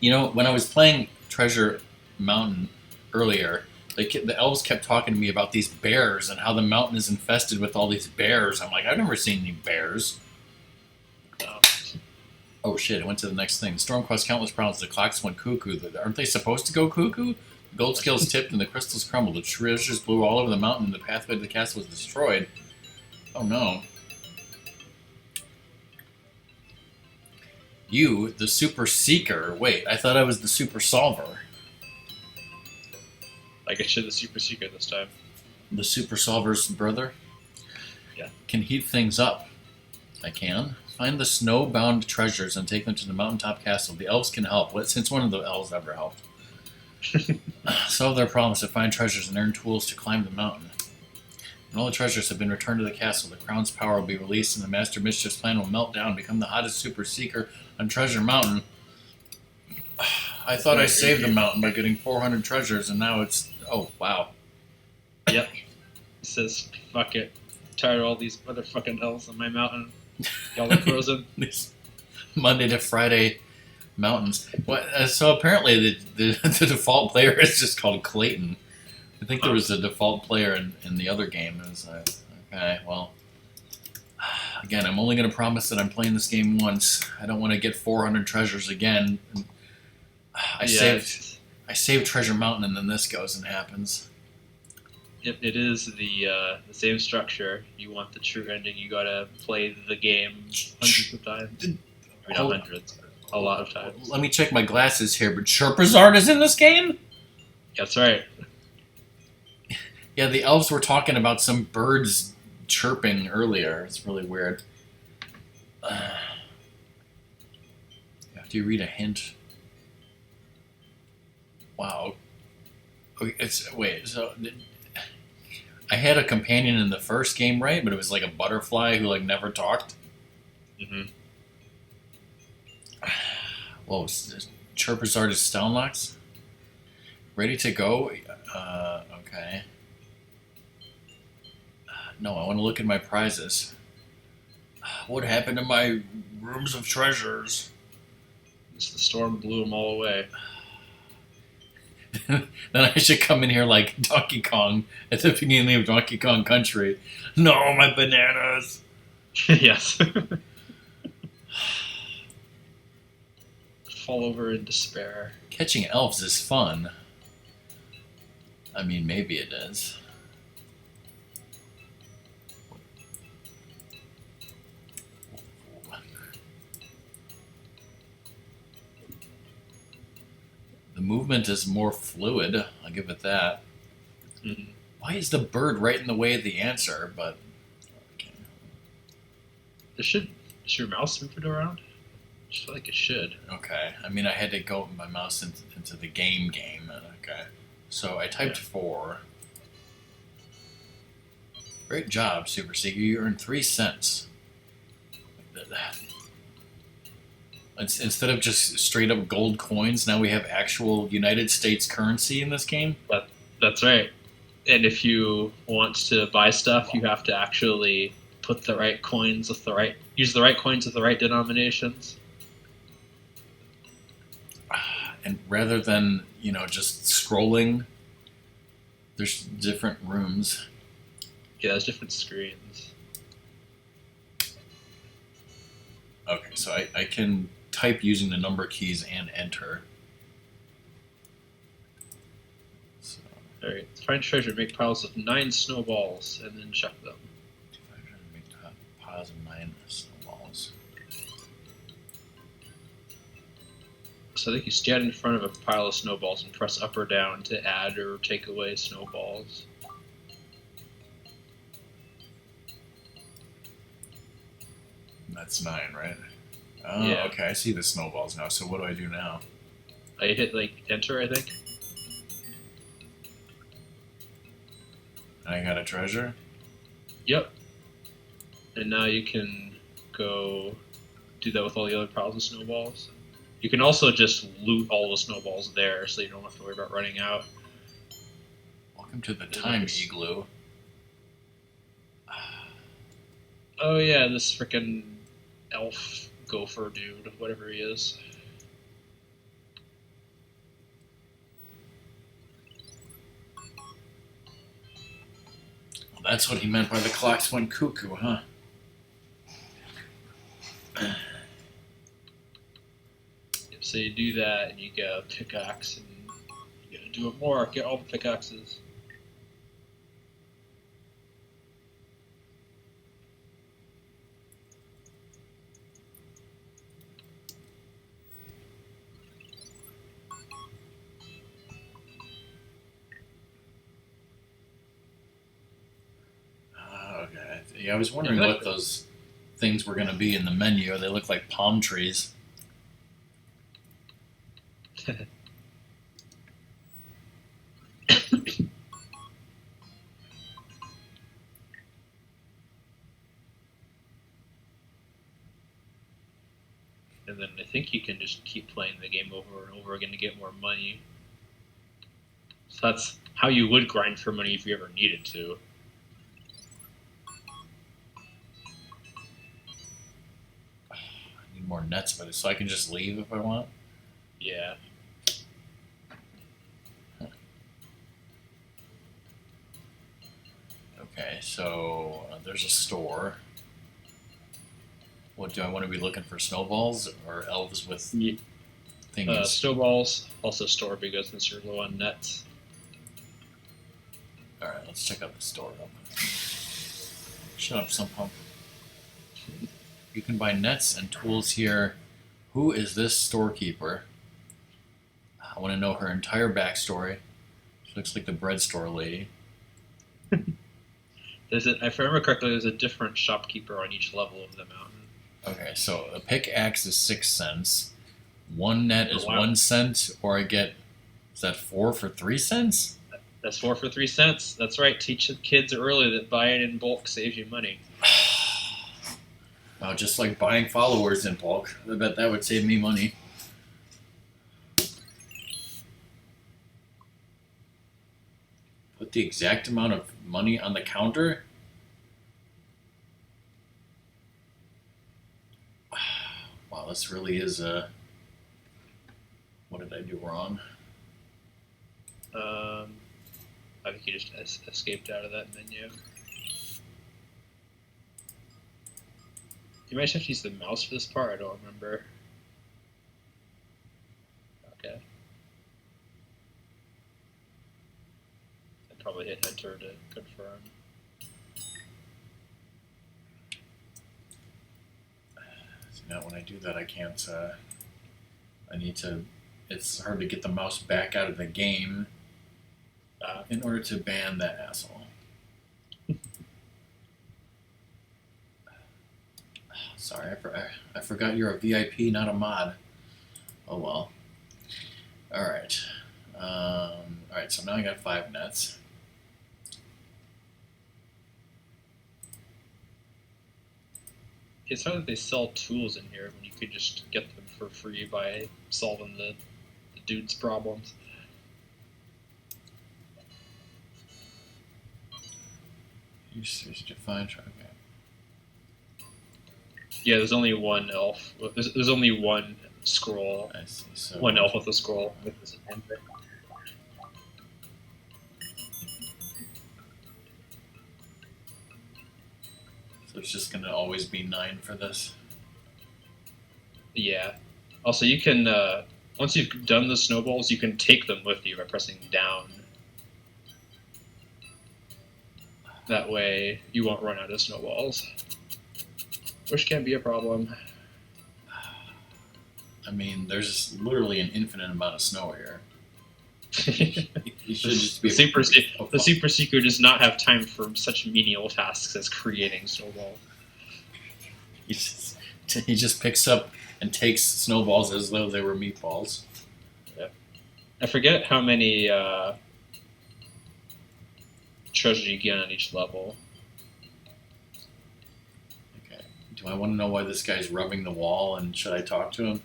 when I was playing Treasure Mountain earlier, the elves kept talking to me about these bears and how the mountain is infested with all these bears. I'm like, I've never seen any bears. Oh shit, I went to the next thing. The storm caused countless problems. The clocks went cuckoo. Aren't they supposed to go cuckoo? The gold scales tipped and the crystals crumbled. The treasures blew all over the mountain and the pathway to the castle was destroyed. Oh no. You, the super seeker. Wait, I thought I was the super solver. I guess you're the super secret this time. The super solver's brother? Yeah. Can heat things up. I can. Find the snow-bound treasures and take them to the mountaintop castle. The elves can help. Since when have the elves ever helped? Solve their problems to find treasures and earn tools to climb the mountain. When all the treasures have been returned to the castle, the crown's power will be released and the Master Mischief's plan will melt down, become the hottest super seeker on Treasure Mountain. I thought I saved the mountain by getting 400 treasures, and now it's... Oh, wow. Yep. It says, fuck it. I'm tired of all these motherfucking elves on my mountain. Y'all are frozen. These Monday to Friday mountains. So apparently the default player is just called Clayton. I think there was a default player in the other game. It was okay, well... Again, I'm only going to promise that I'm playing this game once. I don't want to get 400 treasures again. I saved Treasure Mountain, and then this goes and happens. It is the same structure. You want the true ending, you gotta play the game hundreds of times. Not hundreds, but a lot of times. Let me check my glasses here, but Charizard is in this game? That's right. Yeah, the elves were talking about some birds chirping earlier. It's really weird. After you read a hint... Wow. Okay, so I had a companion in the first game, right? But it was like a butterfly who never talked. Mm-hmm. Whoa, Charizard is Stalnox? Ready to go? Okay. No, I want to look at my prizes. What happened to my rooms of treasures? The storm blew them all away. Then I should come in here like Donkey Kong at the beginning of Donkey Kong Country. No, my bananas! Yes. Fall over in despair. Catching elves is fun. I mean, maybe it is. The movement is more fluid. I'll give it that. Mm-hmm. Why is the bird right in the way of the answer? But okay. Should your mouse move it around? I just feel like it should. Okay. I mean, I had to go with my mouse into the game. Okay. So I typed 4. Great job, Super Seeker. You earned 3 cents. Instead of just straight up gold coins, now we have actual United States currency in this game? That's right. And if you want to buy stuff, you have to actually put the right coins with use the right coins with the right denominations. And rather than, just scrolling, there's different rooms. Yeah, there's different screens. Okay, so I can type using the number keys and enter. So, Alright, find treasure, make piles of 9 snowballs, and then chuck them. Make piles of 9 snowballs. So I think you stand in front of a pile of snowballs and press up or down to add or take away snowballs. That's 9, right? Oh, yeah. Okay, I see the snowballs now. So what do I do now? I hit enter, I think. I got a treasure? Yep. And now you can go do that with all the other piles of snowballs. You can also just loot all the snowballs there, so you don't have to worry about running out. Welcome to the time igloo. Oh yeah, this frickin' elf gopher dude, whatever he is. Well, that's what he meant by the clocks went cuckoo, huh? So you do that, and you get a pickaxe, and you gotta do it more. Get all the pickaxes. Okay. Yeah, I was wondering what those things were going to be in the menu. They look like palm trees. And then I think you can just keep playing the game over and over again to get more money. So that's how you would grind for money if you ever needed to. I need more nets, but so I can just leave if I want. Yeah. Okay, so there's a store. What do I want to be looking for? Snowballs or elves with thingies? Snowballs. Also store because since you're low on nets. Alright, let's check out the store. Shut up, some pump. You can buy nets and tools here. Who is this storekeeper? I want to know her entire backstory. She looks like the bread store lady. If I remember correctly, there's a different shopkeeper on each level of the mountain. Okay, so a pickaxe is 6 cents. One net is wow. 1 cent, or I get, is that 4 for 3 cents? That's 4 for 3 cents. That's right. Teach the kids early that buying in bulk saves you money. Wow, just like buying followers in bulk. I bet that would save me money. Put the exact amount of money on the counter? Wow, this really is a... What did I do wrong? I think you just escaped out of that menu. You might have to use the mouse for this part. I don't remember. Okay. I'd probably hit enter to confirm. See, now when I do that, I can't... I need to... It's hard to get the mouse back out of the game in order to ban that asshole. Sorry, I forgot you're a VIP, not a mod. Oh well. Alright. Alright, so now I got 5 nets. It's not that they sell tools in here when you could just get them for free by solving the dude's problems. Usage defined. Okay. Yeah, there's only one elf. There's only one scroll. I see. So one elf with a scroll with this enter. So it's just gonna always be 9 for this. Yeah. Also, you can once you've done the snowballs, you can take them with you by pressing down. That way, you won't run out of snowballs, which can be a problem. I mean, there's literally an infinite amount of snow here. You should just be the super seeker does not have time for such menial tasks as creating snowballs. He just picks up and takes snowballs as though they were meatballs. Yeah. I forget how many treasure you get on each level. Okay. Do I want to know why this guy's rubbing the wall, and should I talk to him?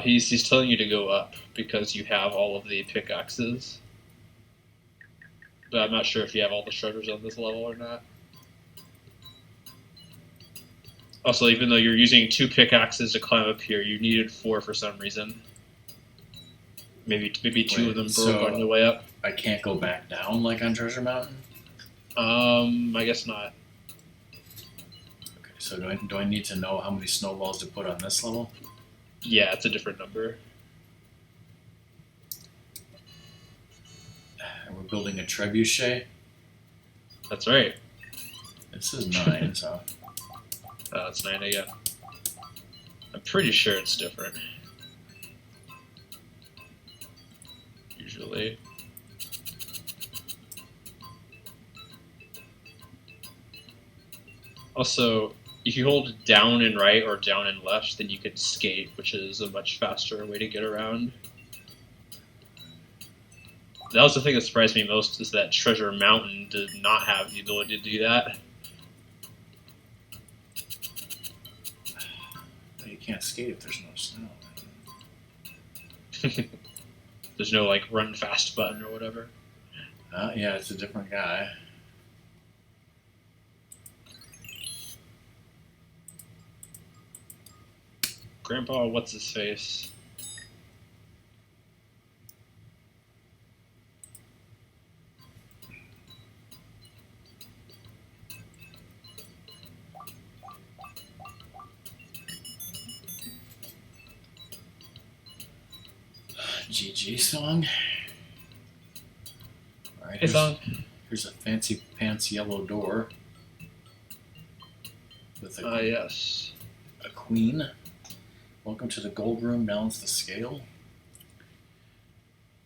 He's telling you to go up because you have all of the pickaxes. but I'm not sure if you have all the treasures on this level or not. Also, even though you're using 2 pickaxes to climb up here, you needed 4 for some reason. Maybe 2 of them broke on the way up. I can't go back down like on Treasure Mountain? I guess not. Okay, so do I need to know how many snowballs to put on this level? Yeah, it's a different number. And we're building a trebuchet? That's right. This is 9, so... It's 9 again. I'm pretty sure it's different. Usually. Also, if you hold down and right or down and left, then you can skate, which is a much faster way to get around. That was the thing that surprised me most, is that Treasure Mountain did not have the ability to do that. You can't skate if there's no snow. There's no, like, run fast button or whatever. Yeah, it's a different guy. Grandpa, what's his face? GG song. Alright, Hey, song. Here's a fancy pants yellow door. With Yes. a queen. Welcome to the gold room, balance the scale.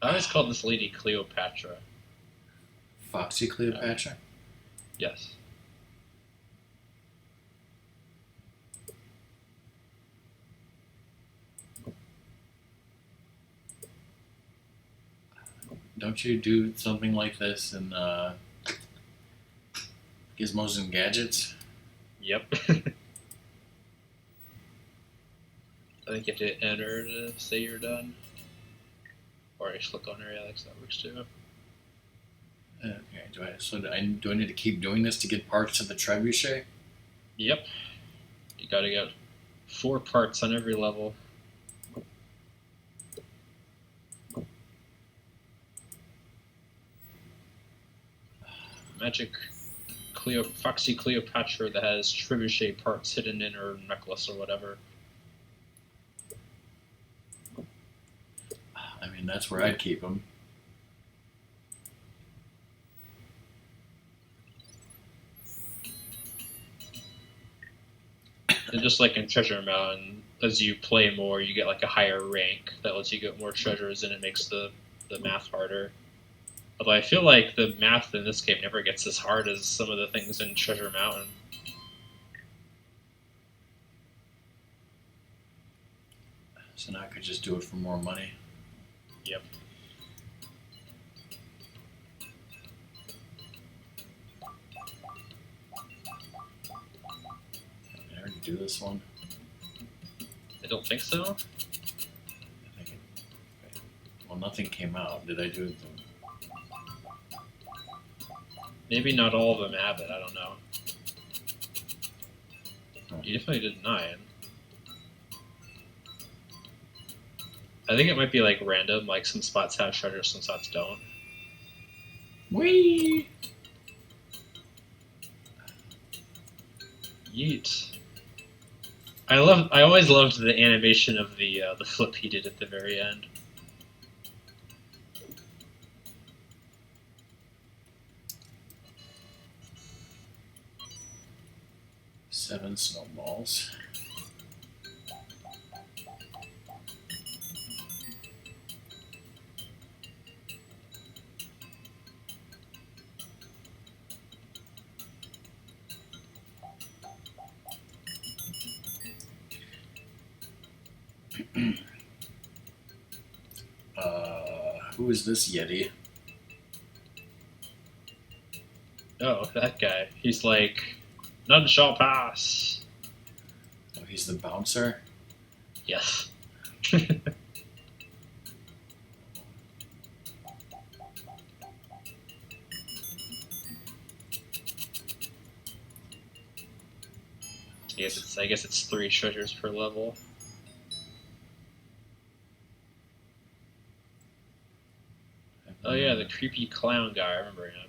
I always called this lady Cleopatra. Foxy Cleopatra? Yes. Don't you do something like this in Gizmos and Gadgets? Yep. I think you have to enter to say you're done. Or just click on her, Alex, that works too. Okay, do I need to keep doing this to get parts of the trebuchet? Yep. You gotta get 4 parts on every level. Magic Foxy Cleopatra that has trebuchet parts hidden in her necklace or whatever. I mean, that's where I'd keep them. And just like in Treasure Mountain, as you play more, you get like a higher rank that lets you get more treasures, and it makes the math harder. Although I feel like the math in this game never gets as hard as some of the things in Treasure Mountain. So now I could just do it for more money. Yep. Did I already do this one? I don't think so. I think well, nothing came out. Did I do it? Maybe not all of them have it, I don't know. Oh. You definitely did 9. I think it might be like random, like some spots have treasures, some spots don't. Whee! Yeet. I always loved the animation of the flip he did at the very end. Seven snowballs. Who is this Yeti? Oh, that guy. He's like, none shall pass. Oh, he's the bouncer? Yes. I guess it's 3 treasures per level. Oh yeah, the creepy clown guy. I remember him.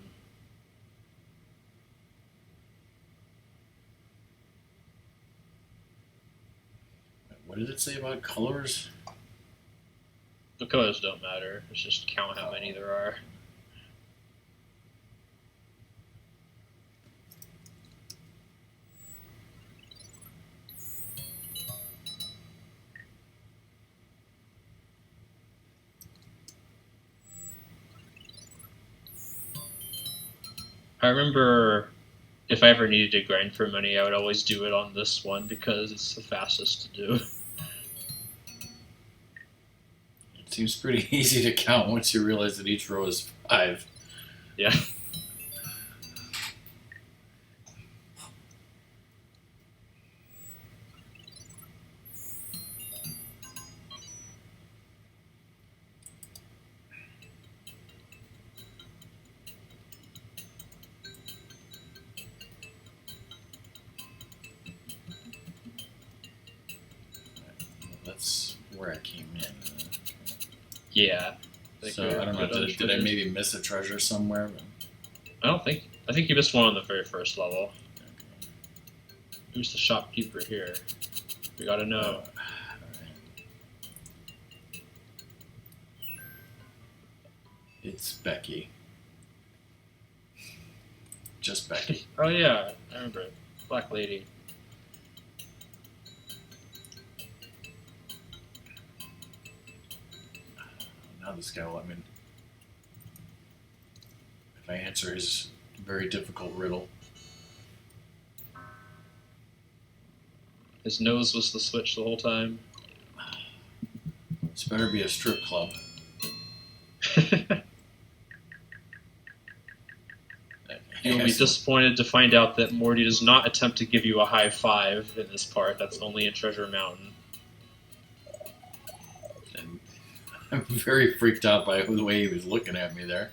What did it say about colors? The colors don't matter. It's just count how many there are. I remember if I ever needed to grind for money, I would always do it on this one because it's the fastest to do. It seems pretty easy to count once you realize that each row is 5. Yeah. That's where I came in. Yeah. So I don't know. Did I maybe miss a treasure somewhere? I don't think. I think you missed one on the very first level. Okay. Who's the shopkeeper here? We gotta know. Alright. It's Becky. Just Becky. Oh yeah, I remember it. Black lady. Now this guy will let me. If I answer his very difficult riddle. His nose was the switch the whole time. This better be a strip club. You will be disappointed to find out that Morty does not attempt to give you a high five in this part. That's only in Treasure Mountain. And I'm very freaked out by the way he was looking at me there.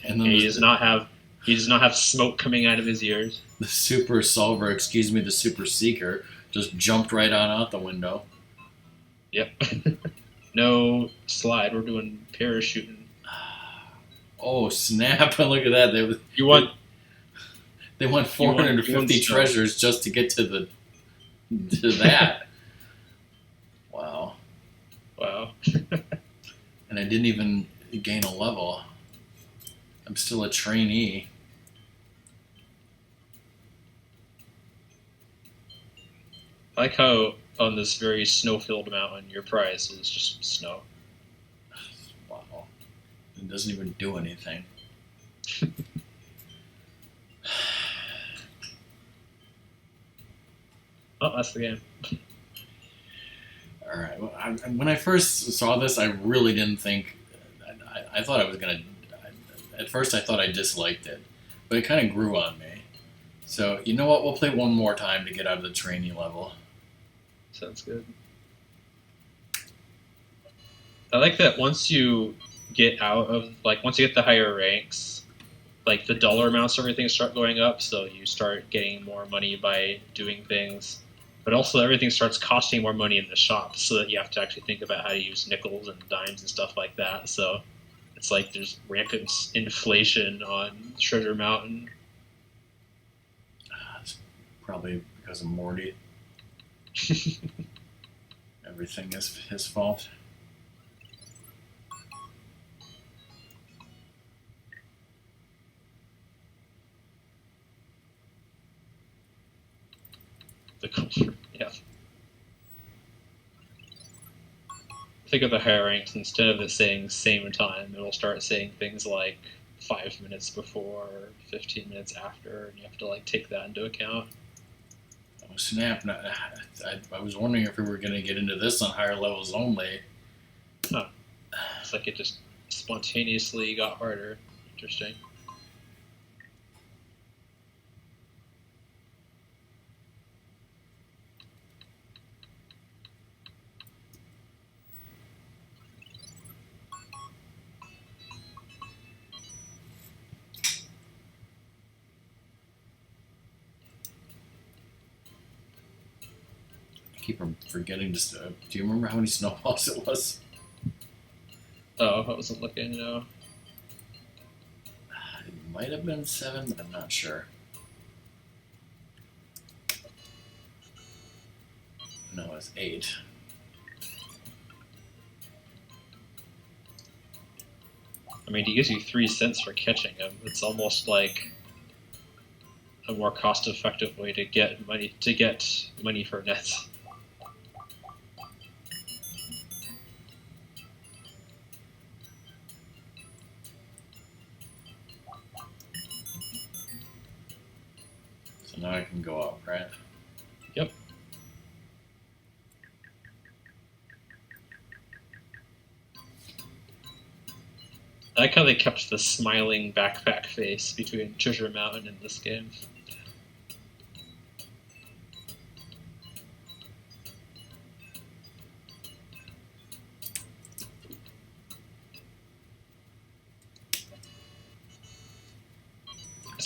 And then he does not have smoke coming out of his ears. The super solver, the super seeker, just jumped right on out the window. Yep. No slide. We're doing parachuting. Oh snap! Look at that. They want 450 treasures just to get to that. Wow. Wow. And I didn't even gain a level. I'm still a trainee. I like how on this very snow-filled mountain, your prize was just snow. Wow. It doesn't even do anything. Oh, that's the game. All right. Well, when I first saw this, I really didn't think. I thought I was gonna. At first, I thought I disliked it, but it kind of grew on me. So you know what? We'll play one more time to get out of the trainee level. Sounds good. I like that once you get once you get the higher ranks, like the dollar amounts of everything start going up, so you start getting more money by doing things. But also everything starts costing more money in the shop, so that you have to actually think about how to use nickels and dimes and stuff like that. So it's like there's rampant inflation on Treasure Mountain. It's probably because of Morty. Everything is his fault. The culture, yeah. Think of the higher ranks, instead of it saying same time, it'll start saying things like 5 minutes before or 15 minutes after, and you have to like take that into account. Oh snap! I was wondering if we were going to get into this on higher levels only. Huh. It's like it just spontaneously got harder. Interesting. keep forgetting to. Do you remember how many snowballs it was? Oh, I wasn't looking. No. It might have been 7, but I'm not sure. No, it was 8. I mean, he gives you 3 cents for catching him. It's almost like a more cost-effective way to get money for nets. So now I can go up, right? Yep. I like how they kept the smiling backpack face between Treasure Mountain and this game.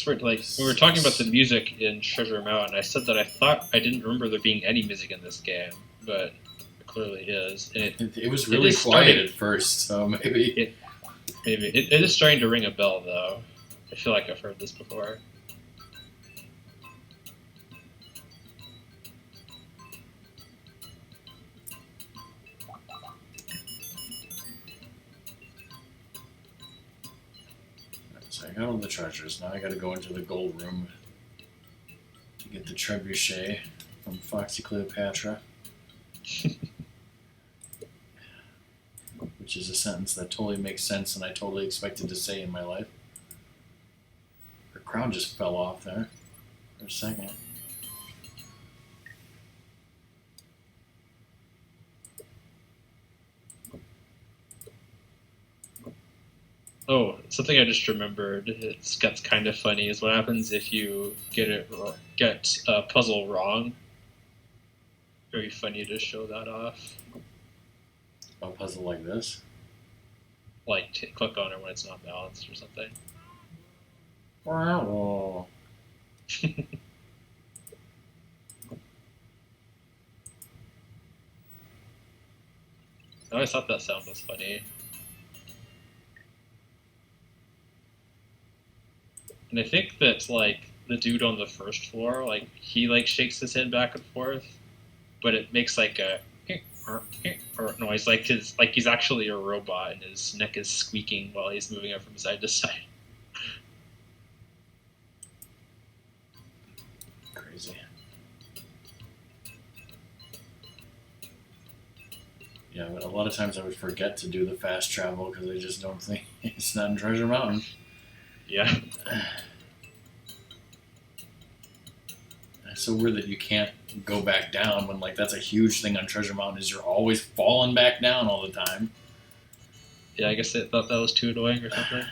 Like we were talking about the music in Treasure Mountain, I said that I thought I didn't remember there being any music in this game, but it clearly is. And it was really quiet at first, so maybe. It is starting to ring a bell, though. I feel like I've heard this before. So I got all the treasures. Now I gotta go into the gold room to get the trebuchet from Foxy Cleopatra. Which is a sentence that totally makes sense and I totally expected to say in my life. Her crown just fell off there for a second. Oh, something I just remembered. That's kind of funny. Is what happens if you get a puzzle wrong. Very funny to show that off. A puzzle like this. Like click on it when it's not balanced or something. Wow. I always thought that sound was funny. And I think that like the dude on the first floor, like he like shakes his head back and forth, but it makes like a or noise, like he's actually a robot and his neck is squeaking while he's moving it from side to side. Crazy. Yeah, but a lot of times I would forget to do the fast travel because I just don't think it's not in Treasure Mountain. Yeah. It's so weird that you can't go back down when, like, that's a huge thing on Treasure Mountain is you're always falling back down all the time. Yeah, I guess they thought that was too annoying or something.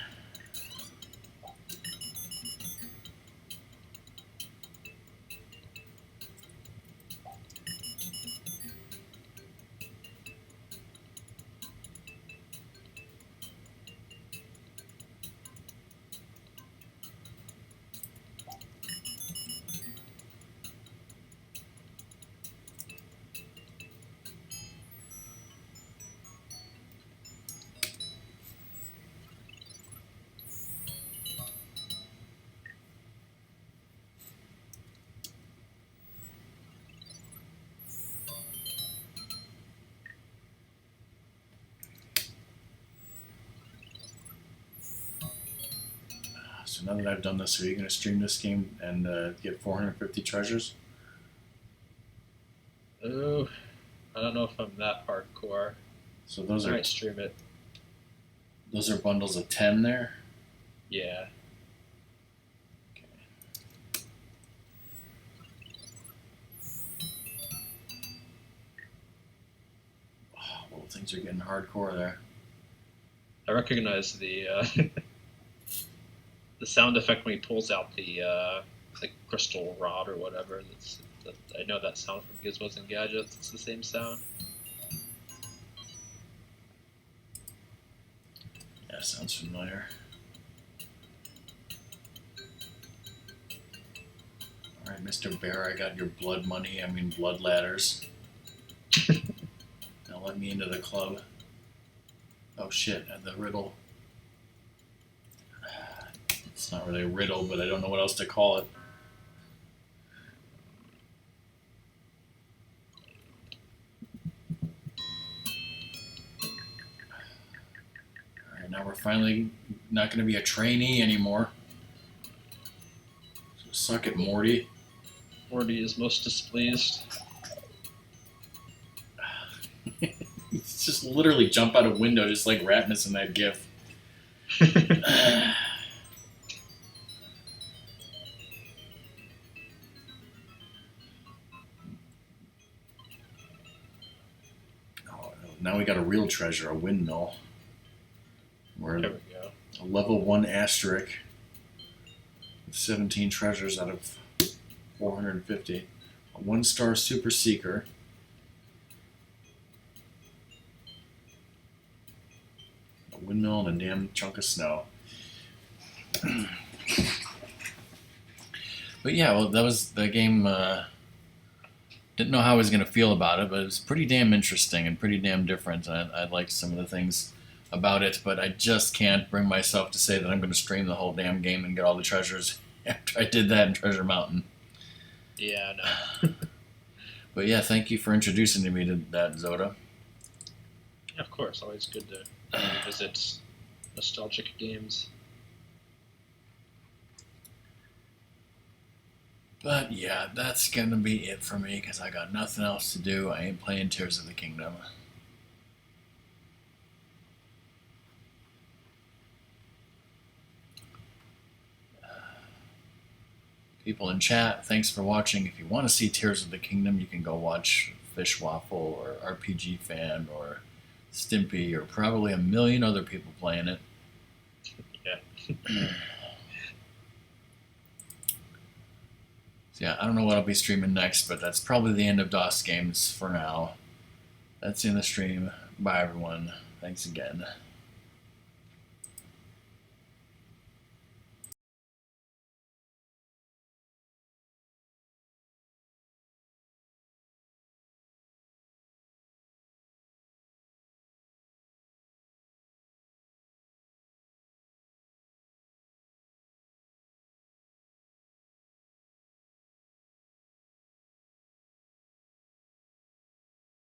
So now that I've done this, are you going to stream this game and get 450 treasures? Oh, I don't know if I'm that hardcore. So those I are might stream it. Those are bundles of 10 there. Yeah. Okay. Oh, well, things are getting hardcore there. I recognize the the sound effect when he pulls out the like crystal rod or whatever. I know that sound from Gizmos and Gadgets. It's the same sound. Yeah, sounds familiar. Alright, Mr. Bear, I got your blood money, blood ladders. Now let me into the club. Oh shit, and the riddle. It's not really a riddle, but I don't know what else to call it. Alright, now we're finally not going to be a trainee anymore. So suck it, Morty. Morty is most displeased. He's just literally jump out a window just like Ratnus in that gif. Oh, now we got a real treasure, a windmill. We're There we go. a level 1 asterisk with 17 treasures out of 450. A 1-star super seeker. A windmill and a damn chunk of snow. But yeah, well, that was the game. Didn't know how I was going to feel about it, but it was pretty damn interesting and pretty damn different. I liked some of the things about it, but I just can't bring myself to say that I'm going to stream the whole damn game and get all the treasures after I did that in Treasure Mountain. Yeah, no. But yeah, thank you for introducing me to that, Zoda. Of course, always good to revisit nostalgic games. But yeah, that's going to be it for me because I got nothing else to do. I ain't playing Tears of the Kingdom. People in chat, thanks for watching. If you want to see Tears of the Kingdom, you can go watch Fish Waffle or RPG Fan or Stimpy or probably a million other people playing it. Yeah. So yeah, I don't know what I'll be streaming next, but that's probably the end of DOS games for now. That's in the stream. Bye everyone. Thanks again.